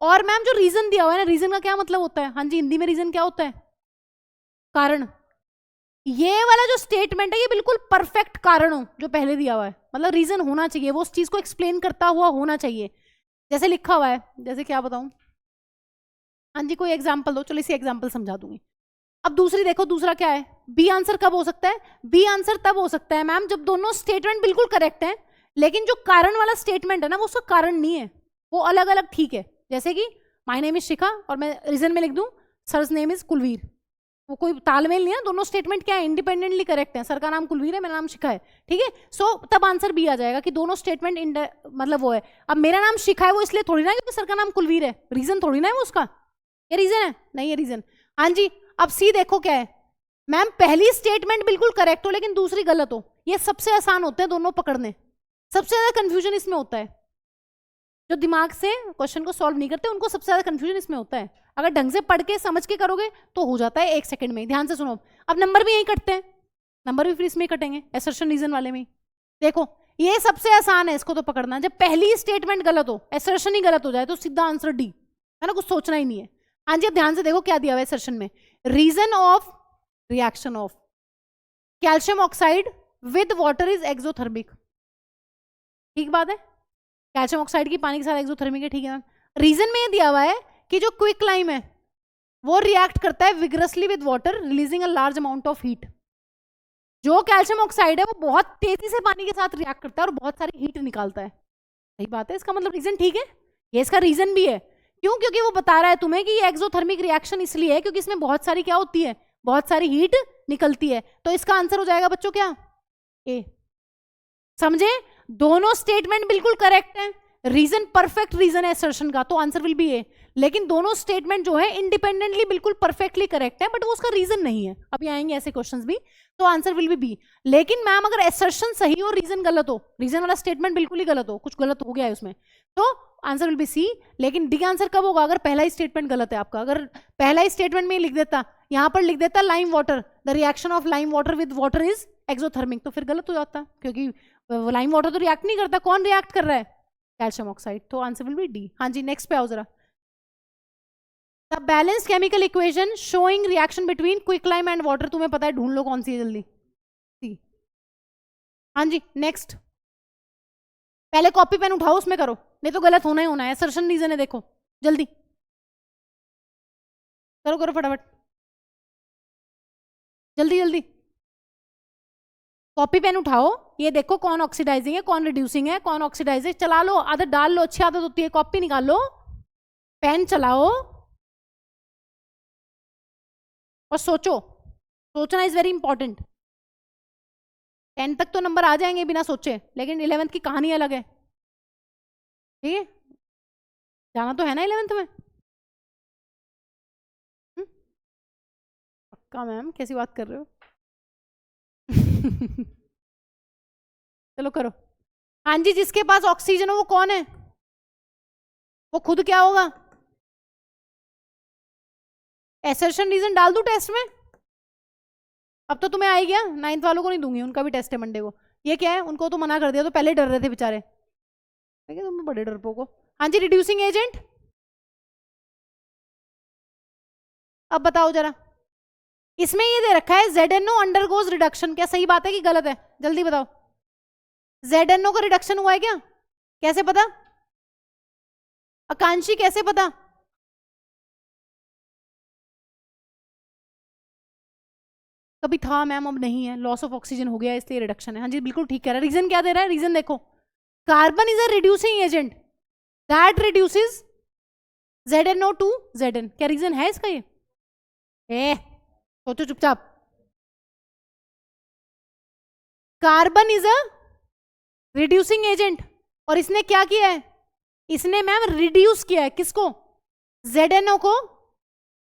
और मैम जो रीजन दिया हुआ है ना, रीजन का क्या मतलब होता है, हाँ जी हिंदी में रीजन क्या होता है, कारण। ये वाला जो स्टेटमेंट है ये बिल्कुल परफेक्ट कारण हो जो पहले दिया हुआ है, मतलब रीजन होना चाहिए, वो उस चीज को एक्सप्लेन करता हुआ होना चाहिए, जैसे लिखा हुआ है, जैसे क्या बताऊं, हाँ जी कोई एग्जाम्पल दो, चलो इसी एग्जाम्पल समझा दूंगी। अब दूसरी देखो, दूसरा क्या है, बी आंसर कब हो सकता है, बी आंसर तब हो सकता है मैम जब दोनों स्टेटमेंट बिल्कुल करेक्ट है, लेकिन जो कारण वाला स्टेटमेंट है ना वो उसका कारण नहीं है, वो अलग अलग ठीक है। जैसे कि माय नेम इज शिखा और मैं रीजन में लिख दूं सर's नेम इज कुलवीर, वो कोई तालमेल नहीं है, दोनों स्टेटमेंट क्या है, इंडिपेंडेंटली करेक्ट है। सर का नाम कुलवीर है, मेरा नाम शिखा है, ठीक है। सो तब आंसर बी आ जाएगा कि दोनों स्टेटमेंट मतलब वो है। अब मेरा नाम शिखा है वो इसलिए थोड़ी ना क्योंकि सर का नाम कुलवीर है, रीजन थोड़ी ना है वो उसका, ये रीजन है नहीं, ये रीजन। हाँ जी, अब सी देखो क्या है मैम, पहली स्टेटमेंट बिल्कुल करेक्ट हो लेकिन दूसरी गलत हो, ये सबसे आसान होते हैं दोनों पकड़ने, सबसे ज्यादा कंफ्यूजन इसमें होता है। जो दिमाग से क्वेश्चन को सॉल्व नहीं करते उनको सबसे ज्यादा कंफ्यूजन इसमें होता है। अगर ढंग से पढ़ के समझ के करोगे तो हो जाता है 1 सेकंड में। ध्यान से सुनो, अब नंबर भी यही कटते हैं, नंबर भी फिर इसमें ही कटेंगे, एसर्शन रीजन वाले में। देखो ये सबसे आसान है, इसको तो पकड़ना। जब पहली स्टेटमेंट गलत हो, एसर्शन ही गलत हो जाए तो सीधा आंसर डी है ना, कुछ सोचना ही नहीं है। हाँ जी, अब ध्यान से देखो क्या दिया हुआ है एसर्शन में, reason of reaction of calcium oxide with water is exothermic. ठीक बात है, कैल्शियम ऑक्साइड की पानी के साथ एक्सोथर्मिक है, ठीक है। रीजन में ये दिया हुआ है कि जो क्विकलाइम है वो रिएक्ट करता है vigorously with water releasing a large amount of heat. जो कैल्शियम ऑक्साइड है वो बहुत तेजी से पानी के साथ रिएक्ट करता है और बहुत सारी हीट निकालता है। सही बात है, इसका मतलब रीजन ठीक है, ये इसका रीजन भी है। क्यों? क्योंकि वो बता रहा है तुम्हें कि ये एक्सोथर्मिक रिएक्शन इसलिए है क्योंकि इसमें बहुत सारी क्या होती है, बहुत सारी हीट निकलती है। तो इसका आंसर हो जाएगा बच्चों क्या, ए। समझे, दोनों स्टेटमेंट बिल्कुल करेक्ट है, रीजन परफेक्ट रीजन है असर्शन का, तो आंसर विल बी ए। लेकिन दोनों स्टेटमेंट जो है इंडिपेंडेंटली बिल्कुल परफेक्टली करेक्ट है, बट वो उसका रीजन नहीं है। अभी आएंगे ऐसे क्वेश्चंस भी, तो आंसर विल बी बी। लेकिन मैम अगर असर्शन सही हो, रीजन गलत हो, रीजन वाला स्टेटमेंट बिल्कुल ही गलत हो, कुछ गलत हो गया है उसमें, तो आंसर विल बी सी। लेकिन डी आंसर कब होगा, अगर पहला ही स्टेटमेंट गलत है आपका। अगर पहला ही स्टेटमेंट में लिख देता, यहां पर लिख देता lime water, the reaction of lime water with water is exothermic, तो फिर गलत हो जाता, क्योंकि लाइम वाटर तो रिएक्ट नहीं करता, कौन रिएक्ट कर रहा है, कैल्शियम ऑक्साइड। तो आंसर विल बी डी। हाँ जी, नेक्स्ट पे आओ जरा। The balanced chemical equation showing reaction between quicklime and water, तुम्हें पता है, ढूंढ लो कौन सी है जल्दी। सी। हाँ जी, नेक्स्ट। पहले कॉपी पेन उठाओ, उसमें करो, नहीं तो गलत होना ही होना है। असर्शन रीजन है, देखो जल्दी करो, करो फटाफट, जल्दी जल्दी कॉपी पेन उठाओ। ये देखो कौन ऑक्सीडाइजिंग है, कौन रिड्यूसिंग है, कौन ऑक्सीडाइजिंग, चला लो, आदत डाल लो, अच्छी आदत होती है। कॉपी निकाल लो, पेन चलाओ और सोचो। सोचना इज वेरी इंपॉर्टेंट। 10 तक तो नंबर आ जाएंगे बिना सोचे, लेकिन 11th की कहानी अलग है, ठीक है। जाना तो है ना 11th में। पक्का मैम, कैसी बात कर रहे हो। चलो करो। हाँ जी, जिसके पास ऑक्सीजन हो वो कौन है, वो खुद क्या होगा, एसर्शन रीजन डाल दूं टेस्ट में। अब तो तुम्हें आ ही गया, 9th वालों को नहीं दूंगी, उनका भी टेस्ट है मंडे को। ये क्या है, उनको तो मना कर दिया, तो पहले डर रहे थे बेचारे, ठीक है, तुम बड़े डरपोक हो। हाँ जी, रिड्यूसिंग एजेंट, अब बताओ जरा। इसमें ये दे रखा है ZNO अंडरगोज रिडक्शन, क्या सही बात है कि गलत है, जल्दी बताओ। ZNO का रिडक्शन हुआ है क्या, कैसे पता, आकांक्षी कैसे पता। कभी था मैम, अब नहीं है, लॉस ऑफ ऑक्सीजन हो गया इसलिए रिडक्शन है। हाँ जी, बिल्कुल ठीक कह रहा है। रीजन क्या दे रहा है, रीजन देखो, carbon is a reducing agent that reduces ZNO to Zn। क्या रीजन है इसका ये, सोचो चुपचाप। Carbon is a reducing agent, और इसने क्या किया है, इसने मैम रिड्यूस किया है किसको, ZNO को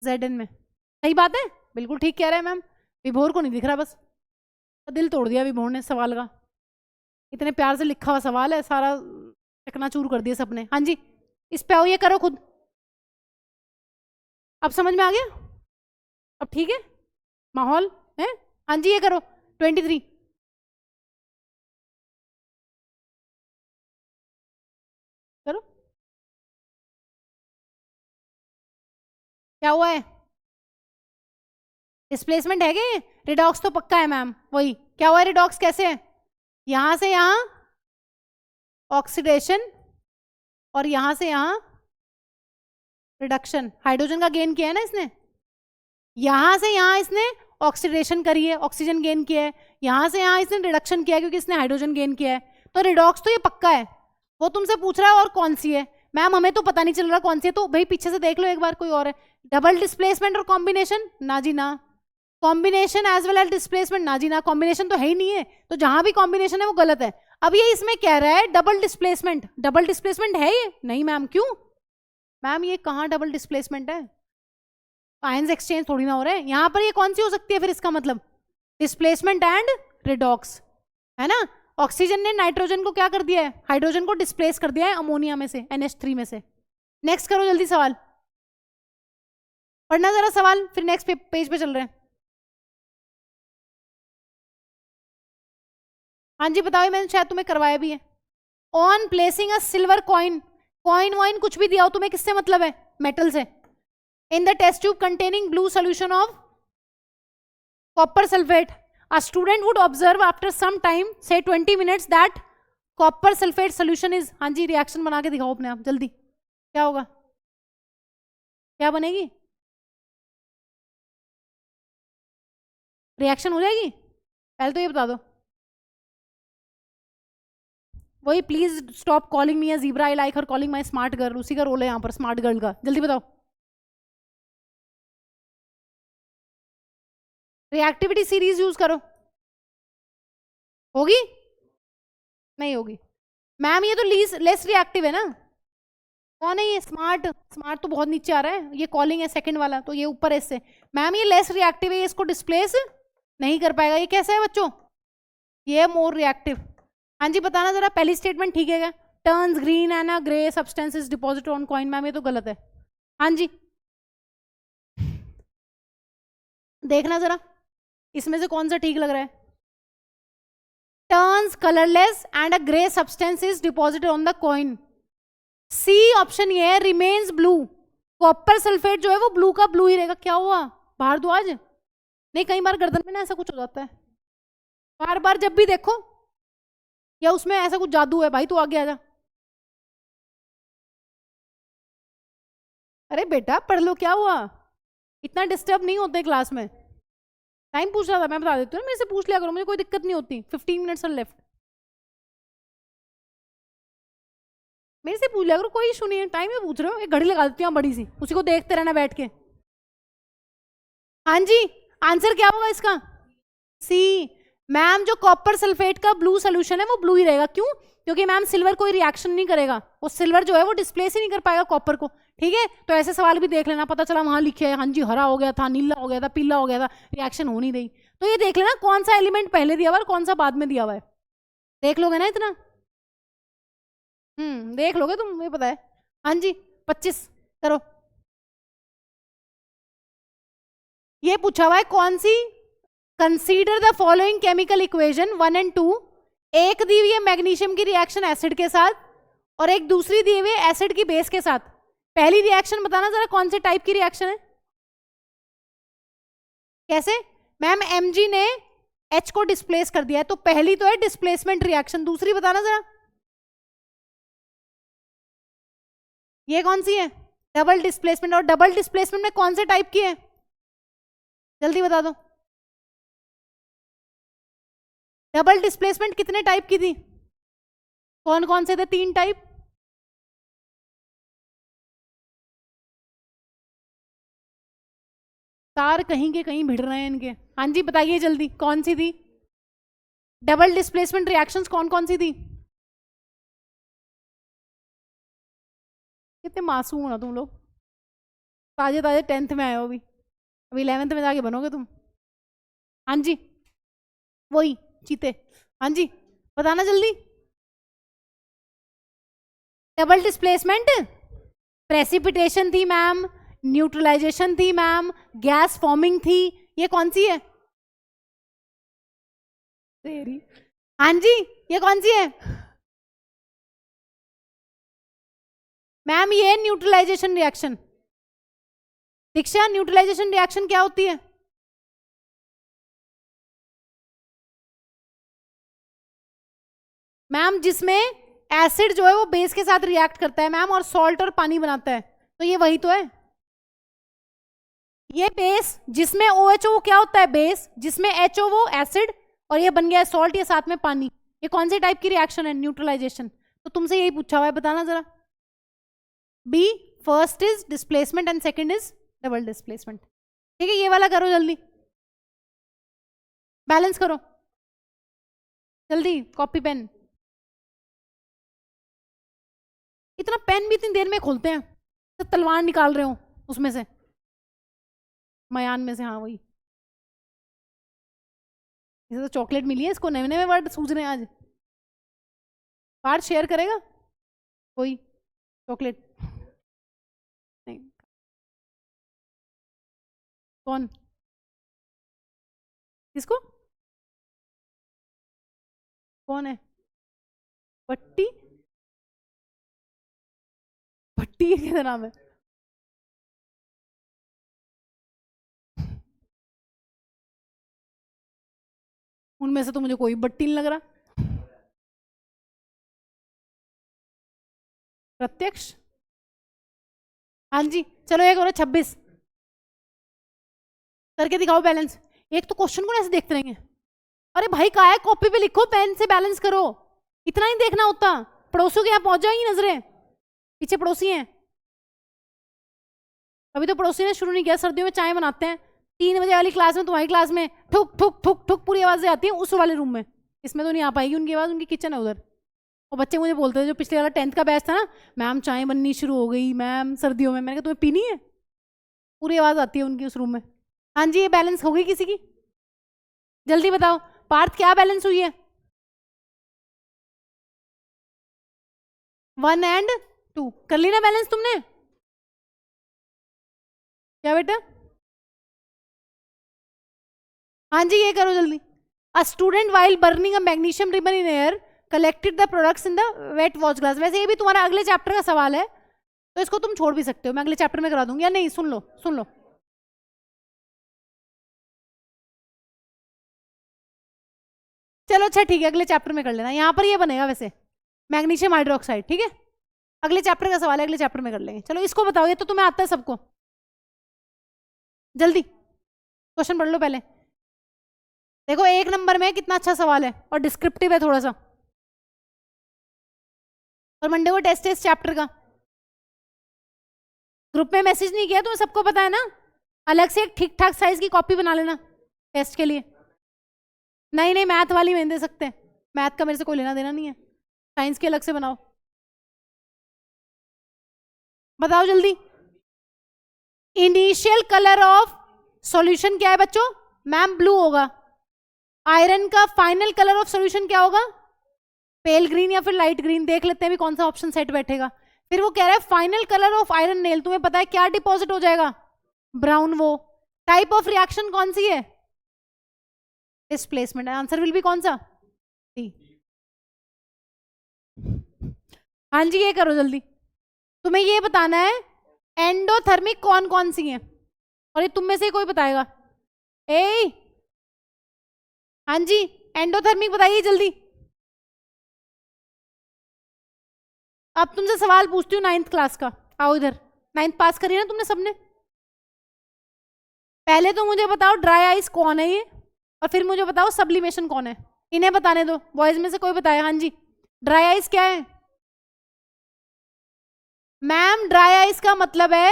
Zn में। सही बात है, बिल्कुल ठीक कह रहे हैं मैम। विभोर को नहीं दिख रहा, बस तो दिल तोड़ दिया विभोर ने सवाल का। इतने प्यार से लिखा हुआ सवाल है, सारा चकनाचूर कर दिया सबने। हाँ जी, इस पे आओ, ये करो खुद। अब समझ में आ गया, अब ठीक है माहौल है। हाँ जी, ये करो 23। करो, क्या हुआ है, डिस्प्लेसमेंट है क्या ये, रिडॉक्स तो पक्का है मैम। वही क्या हुआ है, रिडॉक्स कैसे है, यहां से यहां ऑक्सीडेशन और यहां से यहां रिडक्शन। हाइड्रोजन का गेन किया है ना इसने, यहां से यहां इसने ऑक्सीडेशन करी है, ऑक्सीजन गेन किया है, यहां से यहां इसने रिडक्शन किया है क्योंकि इसने हाइड्रोजन गेन किया है। तो रिडॉक्स तो ये पक्का है। वो तुमसे पूछ रहा है और कौन सी है, मैम हमें तो पता नहीं चल रहा कौन सी है, तो भाई पीछे से देख लो एक बार, कोई और है। डबल डिस्प्लेसमेंट और कॉम्बिनेशन, ना जी ना, combination as well as displacement, ना जी ना, कॉम्बिनेशन तो है ही नहीं है, तो जहां भी कॉम्बिनेशन है वो गलत है। अब ये इसमें कह रहा है डबल डिस्प्लेसमेंट, डबल डिस्प्लेसमेंट है ये? नहीं मैम, क्यों मैम, ये कहाँ डबल डिस्प्लेसमेंट है? आयंस एक्सचेंज थोड़ी ना हो रहा है यहाँ पर, ये कौन सी हो सकती है फिर इसका मतलब? डिस्प्लेसमेंट एंड रिडॉक्स, है ना। ऑक्सीजन ने नाइट्रोजन को क्या कर दिया है, हाइड्रोजन को डिस्प्लेस कर दिया है अमोनिया में से, NH3 में से। नेक्स्ट करो जल्दी सवाल, पढ़ना जरा सवाल, फिर नेक्स्ट पेज पे चल रहे हैं। हाँ जी बताओ, मैंने शायद तुम्हें करवाया भी है। On placing a silver coin, coin वॉइन कुछ भी दिया हो तुम्हें, किससे मतलब है? मेटल से। In the test tube containing blue solution of copper sulphate, a student would observe after some time, say 20 minutes, that copper sulfate solution is, हाँ जी रिएक्शन बना के दिखाओ अपने आप जल्दी, क्या होगा, क्या बनेगी? रिएक्शन हो जाएगी? पहले तो ये बता दो। वही, please stop calling me a zebra, I like her calling my smart girl, उसी का रोल है यहाँ पर स्मार्ट गर्ल का, जल्दी बताओ। रिएक्टिविटी सीरीज यूज करो, होगी? नहीं होगी मैम, ये तो लेस रिएक्टिव है ना। कौन है ये स्मार्ट? स्मार्ट तो बहुत नीचे आ रहा है, ये कॉलिंग है सेकंड वाला, तो ये ऊपर है इससे। मैम ये लेस रिएक्टिव है, इसको डिस्प्लेस नहीं कर पाएगा। ये कैसा है बच्चों? ये मोर रिएक्टिव। हाँ जी बताना जरा, पहली स्टेटमेंट ठीक है क्या? Turns green and a grey substances deposit on coin, ma'am ये तो गलत है। हाँ जी देखना जरा, इसमें से कौन सा ठीक लग रहा है? Turns colourless and a grey substance is deposited on the coin. C option ये है, रिमेन्स ब्लू, कॉपर सल्फेट जो है वो ब्लू का ब्लू ही रहेगा। क्या हुआ, बाहर दो आज? नहीं, कई बार गर्दन में ना ऐसा कुछ हो जाता है, बार बार जब भी देखो, या उसमें ऐसा कुछ जादू है भाई, तू आगे आ जा। अरे बेटा पढ़ लो, क्या हुआ, इतना डिस्टर्ब नहीं होते क्लास में। टाइम पूछ रहा था, मैं बता देती हूँ, मेरे से पूछ लिया करो, मुझे कोई दिक्कत नहीं होती। 15 मिनट्स आर लेफ्ट, मेरे से पूछ लिया करो, कोई इशू नहीं है। टाइम में पूछ रहे हो, एक घड़ी लगा देती हूँ बड़ी सी, उसी को देखते रहना बैठ के। हाँ जी आंसर क्या होगा इसका? सी। मैम जो कॉपर सल्फेट का ब्लू सोल्यूशन है वो ब्लू ही रहेगा, क्यों? क्योंकि मैम सिल्वर कोई रिएक्शन नहीं करेगा, वो सिल्वर जो है वो डिस्प्लेस ही नहीं कर पाएगा कॉपर को। ठीक है, तो ऐसे सवाल भी देख लेना, पता चला वहां लिखे है हाँ जी हरा हो गया था, नीला हो गया था, पीला हो गया था, रिएक्शन हो नहीं रही, तो ये देख लेना कौन सा एलिमेंट पहले दिया हुआ है और कौन सा बाद में दिया हुआ है, देख लोगे ना इतना। देख लोगे तुम, मुझे पता है। हाँ जी 25 करो। ये पूछा हुआ है कौन सी, consider the following chemical equation 1 and 2, एक दी हुई है मैग्नीशियम की रिएक्शन एसिड के साथ और एक दूसरी दी हुई है एसिड की बेस के साथ। पहली रिएक्शन बताना जरा कौन से टाइप की रिएक्शन है? कैसे? मैम Mg ने H को डिस्प्लेस कर दिया है, तो पहली तो है डिस्प्लेसमेंट रिएक्शन, दूसरी बताना जरा, ये कौन सी है? Double displacement. और डबल डिस्प्लेसमेंट में कौन से टाइप की है, जल्दी बता दो। डबल डिस्प्लेसमेंट कितने टाइप की थी, कौन कौन से थे? 3 टाइप। तार कहीं के कहीं भिड़ रहे हैं इनके। हाँ जी बताइए जल्दी, कौन सी थी डबल डिस्प्लेसमेंट रिएक्शंस, कौन कौन सी थी? कितने मासूम हो ना तुम लोग, ताजे ताजे 10th में आए हो, अभी 11th में जाके बनोगे तुम। हाँ जी वही चीते। हाँ जी बताना जल्दी। डबल डिस्प्लेसमेंट प्रेसिपिटेशन थी मैम, न्यूट्रलाइजेशन थी मैम, गैस फॉर्मिंग थी, ये कौन सी है? तेरी। हाँ जी ये कौन सी है मैम? ये न्यूट्रलाइजेशन रिएक्शन। दीक्षा न्यूट्रलाइजेशन रिएक्शन क्या होती है? मैम जिसमें एसिड जो है वो बेस के साथ रिएक्ट करता है मैम, और सॉल्ट और पानी बनाता है, तो ये वही तो है। ये बेस जिसमें OHO क्या होता है? बेस, जिसमें HO वो एसिड, और ये बन गया है सॉल्ट, ये साथ में पानी, ये कौन से टाइप की रिएक्शन है? न्यूट्रलाइजेशन। तो तुमसे यही पूछा हुआ है, बताना जरा। B, first is displacement and second is double displacement. ठीक है, ये वाला करो जल्दी। बैलेंस करो जल्दी, कॉपी पेन। इतना पेन भी इतनी देर में खोलते हैं, तो तलवार निकाल रहे हो उसमें से, मयान में से। हाँ वही, इसे तो चॉकलेट मिली है, इसको नए नए वर्ड सूझ रहे हैं आज। पार्ट शेयर करेगा कोई चॉकलेट? नहीं। कौन? किसको? कौन है? भट्टी? भट्टी क्या नाम है? उनमें से तो मुझे कोई भट्टी नहीं लग रहा। प्रत्यक्ष? हाँ जी, चलो एक और 26 करके दिखाओ बैलेंस। एक तो क्वेश्चन को ऐसे देखते रहेंगे। अरे भाई कहा है कॉपी पे लिखो, पेन से बैलेंस करो, इतना ही देखना होता। पड़ोसियों के यहाँ पहुंच जाएंगी नजरें, पीछे पड़ोसी हैं। अभी तो पड़ोसी ने शुरू नहीं किया, सर्दियों में चाय बनाते हैं 3 बजे वाली क्लास में, तुम्हारी क्लास में ठुक ठुक ठुक ठुक पूरी आवाजें आती हैं उस वाले रूम में। इसमें तो नहीं आ पाएगी उनकी आवाज, उनकी किचन है उधर। और बच्चे मुझे बोलते थे, जो पिछले वाला 10th का बैच था ना, मैम चाय बननी शुरू हो गई मैम सर्दियों में। मैंने कहा तुम्हें पीनी है? पूरी आवाज आती है उनकी उस रूम में। हाँ जी, ये बैलेंस हो गई किसी की? जल्दी बताओ पार्थ, क्या बैलेंस हुई है? 1 और 2 कर ली ना बैलेंस तुमने? क्या बेटा? हाँ जी, ये करो जल्दी। A student while burning a magnesium ribbon in air collected the products in the wet watch glass. वैसे ये भी तुम्हारा अगले चैप्टर का सवाल है, तो इसको तुम छोड़ भी सकते हो, मैं अगले चैप्टर में करा दूंगी। या नहीं, सुन लो सुन लो। चलो अच्छा ठीक है, अगले चैप्टर में कर लेना। यहाँ पर ये बनेगा वैसे मैग्नीशियम हाइड्रोक्साइड, ठीक है? अगले चैप्टर का सवाल है, अगले चैप्टर में कर लेंगे। चलो इसको बताओ, ये तो तुम्हें आता है सबको। जल्दी क्वेश्चन पढ़ लो पहले। देखो 1 नंबर में कितना अच्छा सवाल है और डिस्क्रिप्टिव है थोड़ा सा। और मंडे को टेस्ट है इस चैप्टर का। ग्रुप में मैसेज नहीं किया, तुम्हें सबको पता है ना। अलग से एक ठीक ठाक साइज की कॉपी बना लेना टेस्ट के लिए। नहीं नहीं, मैथ वाली में दे सकते हैं, मैथ का मेरे से कोई लेना देना नहीं है। साइंस के अलग से बनाओ। बताओ जल्दी। इनिशियल कलर ऑफ सॉल्यूशन क्या है बच्चों? मैम ब्लू होगा। आयरन का फाइनल कलर ऑफ सॉल्यूशन क्या होगा? पेल ग्रीन या फिर लाइट ग्रीन। देख लेते हैं भी कौन सा ऑप्शन सेट बैठेगा। फिर वो कह रहा है final colour of iron nail, तुम्हें पता है क्या डिपॉजिट हो जाएगा? ब्राउन। वो टाइप ऑफ रिएक्शन कौन सी है? डिस्प्लेसमेंट। आंसर विल बी कौन सा? डी। हाँ जी, ये करो जल्दी। तुम्हें ये बताना है एंडोथर्मिक कौन कौन सी है, और ये तुम में से कोई बताएगा। ए हाँ जी, एंडोथर्मिक बताइए जल्दी। अब तुमसे सवाल पूछती हूँ 9th क्लास का। आओ इधर, 9th पास करी ना तुमने सबने। पहले तो मुझे बताओ ड्राई आइस कौन है ये, और फिर मुझे बताओ सब्लिमेशन कौन है। इन्हें बताने दो, बॉयज में से कोई बताया। हाँ जी, ड्राई आइस क्या है? मैम ड्राई आइस का मतलब है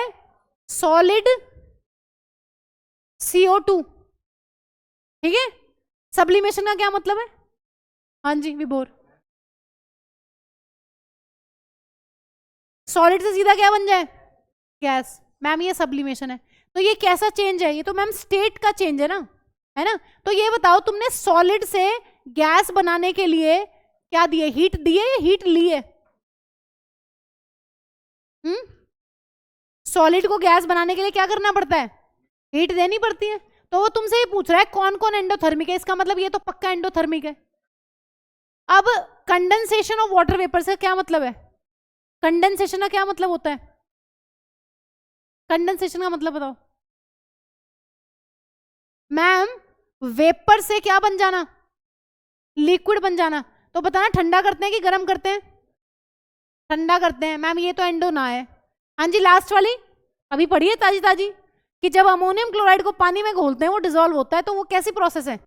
सॉलिड CO2, ठीक है? सब्लिमेशन का क्या मतलब है? हाँ जी विभोर। सॉलिड से सीधा क्या बन जाए? गैस। मैम ये सब्लिमेशन है। तो ये कैसा चेंज है? ये तो मैम स्टेट का चेंज है ना, है ना? तो ये बताओ तुमने सॉलिड से गैस बनाने के लिए क्या दिए? हीट दिए या हीट लिए? सॉलिड को गैस बनाने के लिए क्या करना पड़ता है? हीट देनी पड़ती है। तो वो तुमसे ये पूछ रहा है कौन कौन एंडोथर्मिक है, इसका मतलब ये तो पक्का एंडोथर्मिक है। अब कंडेंसेशन ऑफ वाटर वेपर से क्या मतलब है? कंडेंसेशन का क्या मतलब होता है? कंडेंसेशन का मतलब बताओ। मैम वेपर से क्या बन जाना? लिक्विड बन जाना। तो बताना ठंडा करते हैं कि गर्म करते हैं? ठंडा करते हैं। मैम ये तो एंडो ना है। हाँ जी, लास्ट वाली अभी पढ़ी है ताजी ताजी, कि जब अमोनियम क्लोराइड को पानी में घोलते हैं वो डिसॉल्व होता है, तो वो कैसी प्रोसेस है?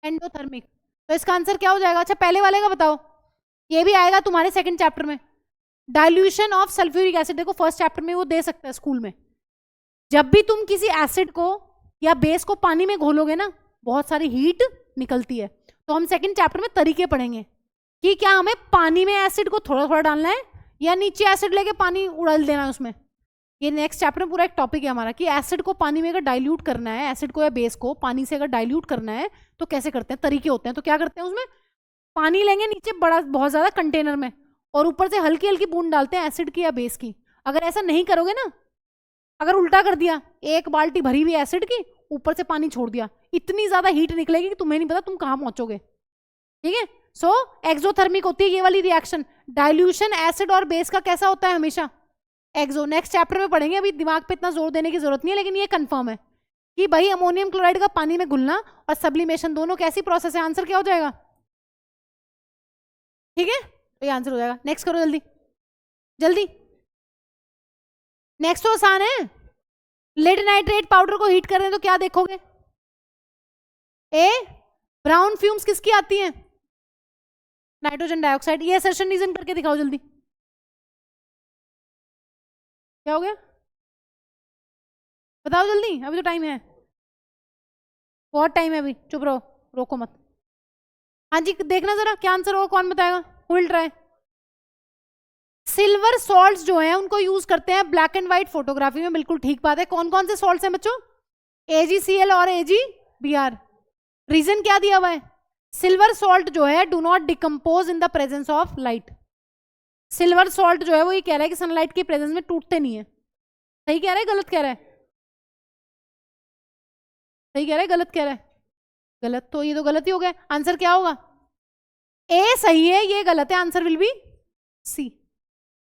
एंडोथर्मिक। तो इसका आंसर क्या हो जाएगा? अच्छा पहले वाले का बताओ, ये भी आएगा तुम्हारे 2nd चैप्टर में। डाइल्यूशन ऑफ सल्फ्यूरिक एसिड, देखो 1st चैप्टर में वो दे सकता है स्कूल में। जब भी तुम किसी एसिड को या बेस को पानी में घोलोगे ना, बहुत सारी हीट निकलती है। तो हम सेकंड चैप्टर में तरीके पढ़ेंगे कि क्या हमें पानी में एसिड को थोड़ा थोड़ा डालना है या नीचे एसिड लेके पानी उड़ाल देना है उसमें। ये नेक्स्ट चैप्टर में पूरा एक टॉपिक है हमारा कि एसिड को पानी में अगर डाइल्यूट करना है, एसिड को या बेस को पानी से अगर डाइल्यूट करना है तो कैसे करते हैं, तरीके होते हैं। तो क्या करते हैं, उसमें पानी लेंगे नीचे बड़ा बहुत ज्यादा कंटेनर में और ऊपर से हल्की हल्की बूंद डालते हैं एसिड की या बेस की। अगर ऐसा नहीं करोगे ना, अगर उल्टा कर दिया, एक बाल्टी भरी हुई एसिड की ऊपर से पानी छोड़ दिया, इतनी ज्यादा हीट निकलेगी कि तुम्हें नहीं पता तुम कहां पहुंचोगे। ठीक है, सो एक्सोथर्मिक होती है ये वाली रिएक्शन। डाइल्यूशन एसिड और बेस का कैसा होता है, हमेशा एक्सो। नेक्स्ट चैप्टर में पढ़ेंगे, अभी दिमाग पे इतना जोर देने की जरूरत नहीं है, लेकिन ये कंफर्म है कि भाई अमोनियम क्लोराइड का पानी में घुलना और सब्लिमेशन दोनों कैसी प्रोसेस है। आंसर क्या हो जाएगा, ठीक है, तो ये आंसर हो जाएगा। नेक्स्ट करो जल्दी जल्दी। नेक्स्ट तो आसान है, लेड नाइट्रेट पाउडर को हीट कर रहे हैं तो क्या देखोगे, ए ब्राउन फ्यूम्स किसकी आती हैं, नाइट्रोजन डाइऑक्साइड। ये असर्शन रीजन करके दिखाओ जल्दी, क्या हो गया बताओ जल्दी, अभी तो टाइम है, बहुत टाइम है अभी, चुप रहो, रोको मत। हाँ जी देखना जरा क्या आंसर होगा, कौन बताएगा, विल ट्राई। सिल्वर सॉल्ट्स जो हैं उनको यूज करते हैं ब्लैक एंड व्हाइट फोटोग्राफी में, बिल्कुल ठीक बात है। कौन कौन से सॉल्ट्स हैं बच्चों, AgCl और AgBr। रीजन क्या दिया हुआ है, सिल्वर सॉल्ट जो है do not decompose in the presence of light. Silver salt जो है वो ये कह रहा है कि सनलाइट की प्रेजेंस में टूटते नहीं है। सही कह रहा है गलत कह रहा है, सही कह रहा है गलत कह रहा है, गलत, तो ये तो गलत ही हो गया। आंसर क्या होगा, ए सही है, ये गलत है, आंसर विल बी सी।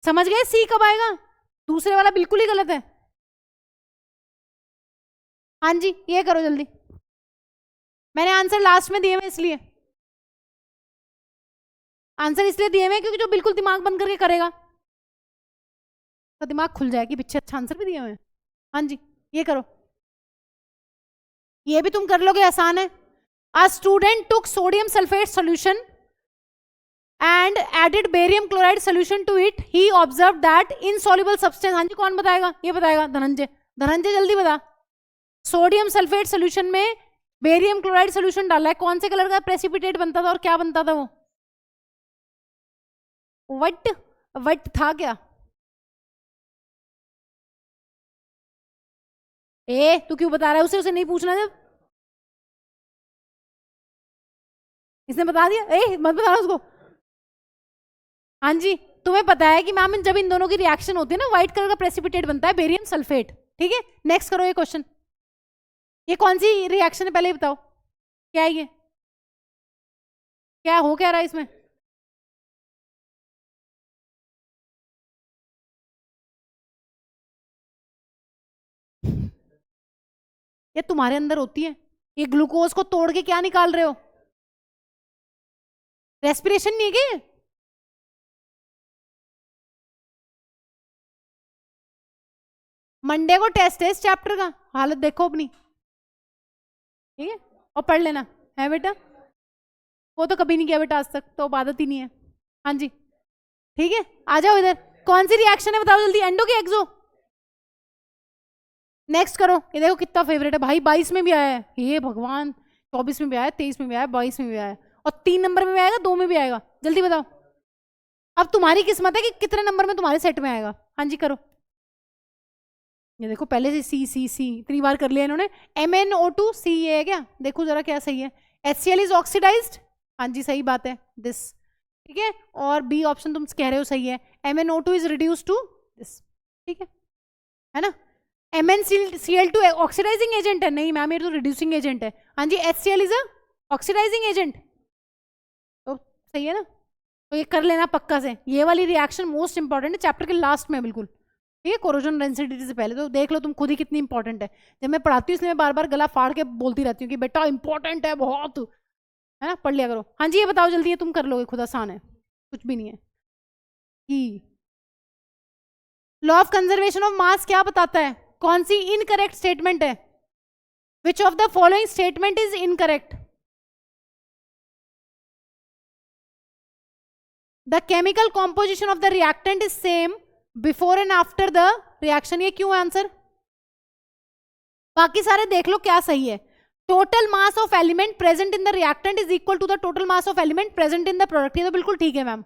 समझ गए सी कब आएगा, दूसरे वाला बिल्कुल ही गलत है। हाँ जी ये करो जल्दी, मैंने आंसर लास्ट में दिए हुए इसलिए, आंसर इसलिए दिए हुए क्योंकि जो बिल्कुल दिमाग बंद करके करेगा तो दिमाग खुल जाए कि पीछे अच्छा आंसर भी दिए हुए हैं। हाँ जी ये करो, ये भी तुम कर लोगे, आसान है। A student took sodium sulphate solution and added barium chloride solution to it, he observed that insoluble substance। हाँ जी कौन बताएगा, ये बताएगा धनंजय, धनंजय जल्दी बता। सोडियम सल्फेट सोल्यूशन में बेरियम क्लोराइड सोल्यूशन डाला है, कौन से कलर का प्रेसिपिटेट बनता था और क्या बनता था वो, व्हाइट, व्हाइट था क्या, ए तू क्यों बता रहा है, उसे नहीं पूछना, जब इसने बता दिया, ए मत बता उसको। हाँ जी तुम्हें पता है कि मैम जब इन दोनों की रिएक्शन होती है ना व्हाइट कलर का प्रेसिपिटेट बनता है बेरियम सल्फेट। ठीक है नेक्स्ट करो ये क्वेश्चन, ये कौन सी रिएक्शन है पहले ही बताओ, क्या है ये, क्या हो क्या रहा है इसमें, ये तुम्हारे अंदर होती है, ये ग्लूकोज को तोड़ के क्या निकाल रहे हो, रेस्पिरेशन नहीं है क्या, मंडे को टेस्ट है इस चैप्टर का, हालत देखो अपनी, ठीक है और पढ़ लेना है बेटा, वो तो कभी नहीं किया बेटा आज तक, तो आदत ही नहीं है। हाँ जी ठीक है आ जाओ इधर, कौन सी रिएक्शन है बताओ जल्दी, एंडो की एक्सो। नेक्स्ट करो, ये देखो कितना फेवरेट है भाई, 22 में भी आया है, हे भगवान, 24 में भी आया, 23 में भी आया, 22 में भी आया, और 3 नंबर में भी आएगा, 2 में भी आएगा, जल्दी बताओ। अब तुम्हारी किस्मत है कि कितने नंबर में तुम्हारे सेट में आएगा। हाँ जी करो, ये देखो पहले से सी सी सी इतनी बार कर लिया इन्होंने। MnO2 सी ये है क्या, देखो जरा क्या सही है, HCl इज ऑक्सीडाइज्ड, हाँ जी सही बात है दिस, ठीक है, और बी ऑप्शन तुम कह रहे हो सही है, MnO2 is reduce to this, ठीक है ना। MnCl2 ऑक्सीडाइजिंग एजेंट है, नहीं मैम ये तो रिड्यूसिंग एजेंट है। हाँ जी HCl is a oxidising agent, तो सही है ना, तो ये कर लेना पक्का से, ये वाली रिएक्शन मोस्ट इंपॉर्टेंट है चैप्टर के लास्ट में बिल्कुल, ठीक है, कोरोजन डेंसिटी से पहले, तो देख लो तुम खुद ही कितनी इंपॉर्टेंट है। जब मैं पढ़ाती हूँ इसलिए मैं बार बार गला फाड़ के बोलती रहती हूँ कि बेटा इंपॉर्टेंट है बहुत, है ना, पढ़ लिया करो। हाँ जी ये बताओ जल्दी, ये तुम कर लोगे खुद, आसान है, कुछ भी नहीं है। Law of conservation of mass क्या बताता है, कौन सी इनकरेक्ट स्टेटमेंट है, which of the following statement is incorrect, the chemical composition of the reactant is same before and after the reaction, ये क्यों है आंसर, बाकी सारे देख लो क्या सही है। Total mass of element present in the reactant is equal to the total mass of element present in the product. ये तो बिल्कुल ठीक है ma'am.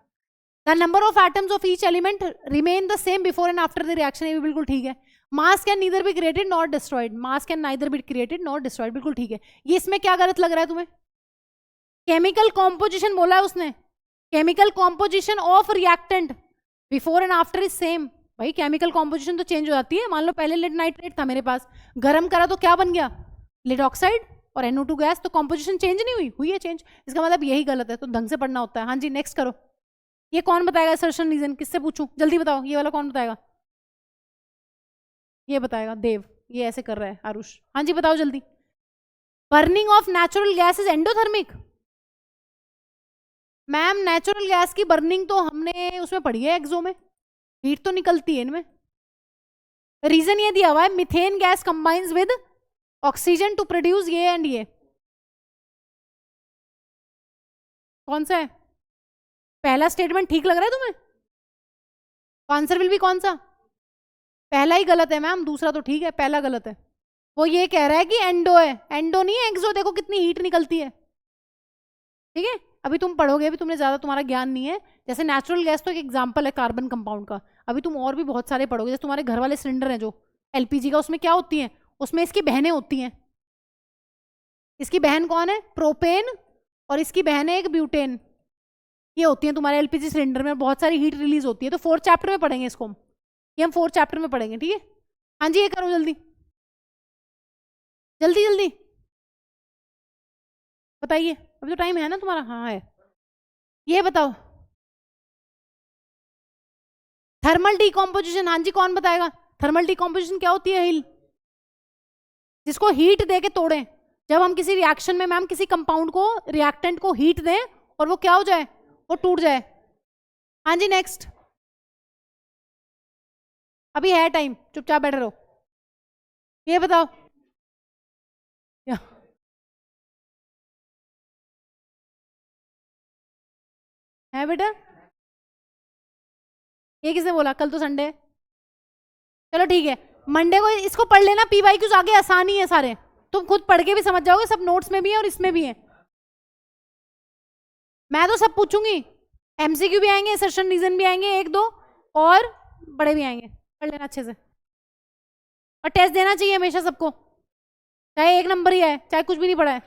The number of atoms of each element remain the same before and after the reaction, ये भी बिल्कुल ठीक है। Mass can neither be created not destroyed, mass can neither be created not destroyed, बिल्कुल ठीक है। ये इसमें क्या गलत लग रहा है तुम्हें? केमिकल कॉम्पोजिशन बोला है उसने, chemical composition of reactant before and after is same. भाई केमिकल कॉम्पोजिशन तो चेंज हो जाती है। मान लो पहले लेड नाइट्रेट था मेरे पास, गर्म करा तो क्या बन गया? लेड ऑक्साइड और NO2 गैस, तो कॉम्पोजिशन चेंज नहीं हुई? हुई है चेंज। इसका मतलब यही गलत है, तो ढंग से पढ़ना होता है। हाँ जी नेक्स्ट करो। ये कौन बताएगा असर्शन रीजन? किससे पूछूं? जल्दी बताओ, ये वाला कौन बताएगा? ये बताएगा देव, ये ऐसे कर रहा है आरुष। हाँ जी बताओ जल्दी। Burning of natural gas is endothermic. Ma'am natural gas की बर्निंग तो हमने उसमें पढ़ी है एक्सो में, हीट तो निकलती है इनमें। रीजन ये दिया हुआ है, methane gas combines with oxygen to produce ये एंड ये। कौन सा है? पहला स्टेटमेंट ठीक लग रहा है तुम्हें? आंसर विल बी कौन सा? पहला ही गलत है मैम, दूसरा तो ठीक है, पहला गलत है। वो ये कह रहा है कि एंडो है, एंडो नहीं है एक्सो। देखो कितनी हीट निकलती है, ठीक है। अभी तुम पढ़ोगे, अभी तुमने ज्यादा तुम्हारा ज्ञान नहीं है। जैसे नेचुरल गैस तो एक एग्जांपल है कार्बन कंपाउंड का, अभी तुम और भी बहुत सारे पढ़ोगे। जैसे तुम्हारे घर वाले सिलेंडर है जो LPG का, उसमें क्या होती है? उसमें इसकी बहनें होती हैं। इसकी बहन कौन है? प्रोपेन, और इसकी बहन है एक ब्यूटेन। ये होती है तुम्हारे LPG सिलेंडर में, बहुत सारी हीट रिलीज होती है। तो 4th चैप्टर में पढ़ेंगे इसको हम, ये हम 4th चैप्टर में पढ़ेंगे, ठीक है। हाँ जी ये करो जल्दी जल्दी जल्दी बताइए, अभी तो टाइम है ना तुम्हारा? हाँ है। ये बताओ थर्मल डिकम्पोजिशन। हाँ जी कौन बताएगा? थर्मल डिकम्पोजिशन क्या होती है? हिल, जिसको हीट दे के तोड़ें। जब हम किसी रिएक्शन में मैम किसी कंपाउंड को, रिएक्टेंट को हीट दें और वो क्या हो जाए? वो टूट जाए। हाँ जी नेक्स्ट। अभी है टाइम, चुपचाप बैठे रहो। ये बताओ क्या है बेटा? ये किसने बोला? कल तो संडे है। चलो ठीक है, मंडे को इसको पढ़ लेना। PYQs आगे आसानी है सारे, तुम खुद पढ़ के भी समझ जाओगे, सब नोट्स में भी है और इसमें भी है। मैं तो सब पूछूंगी, MCQ भी आएंगे, सेशन रीजन भी आएंगे, एक दो और बड़े भी आएंगे। पढ़ लेना अच्छे से, और टेस्ट देना चाहिए हमेशा सबको, चाहे 1 नंबर ही है, चाहे कुछ भी नहीं पढ़ा है।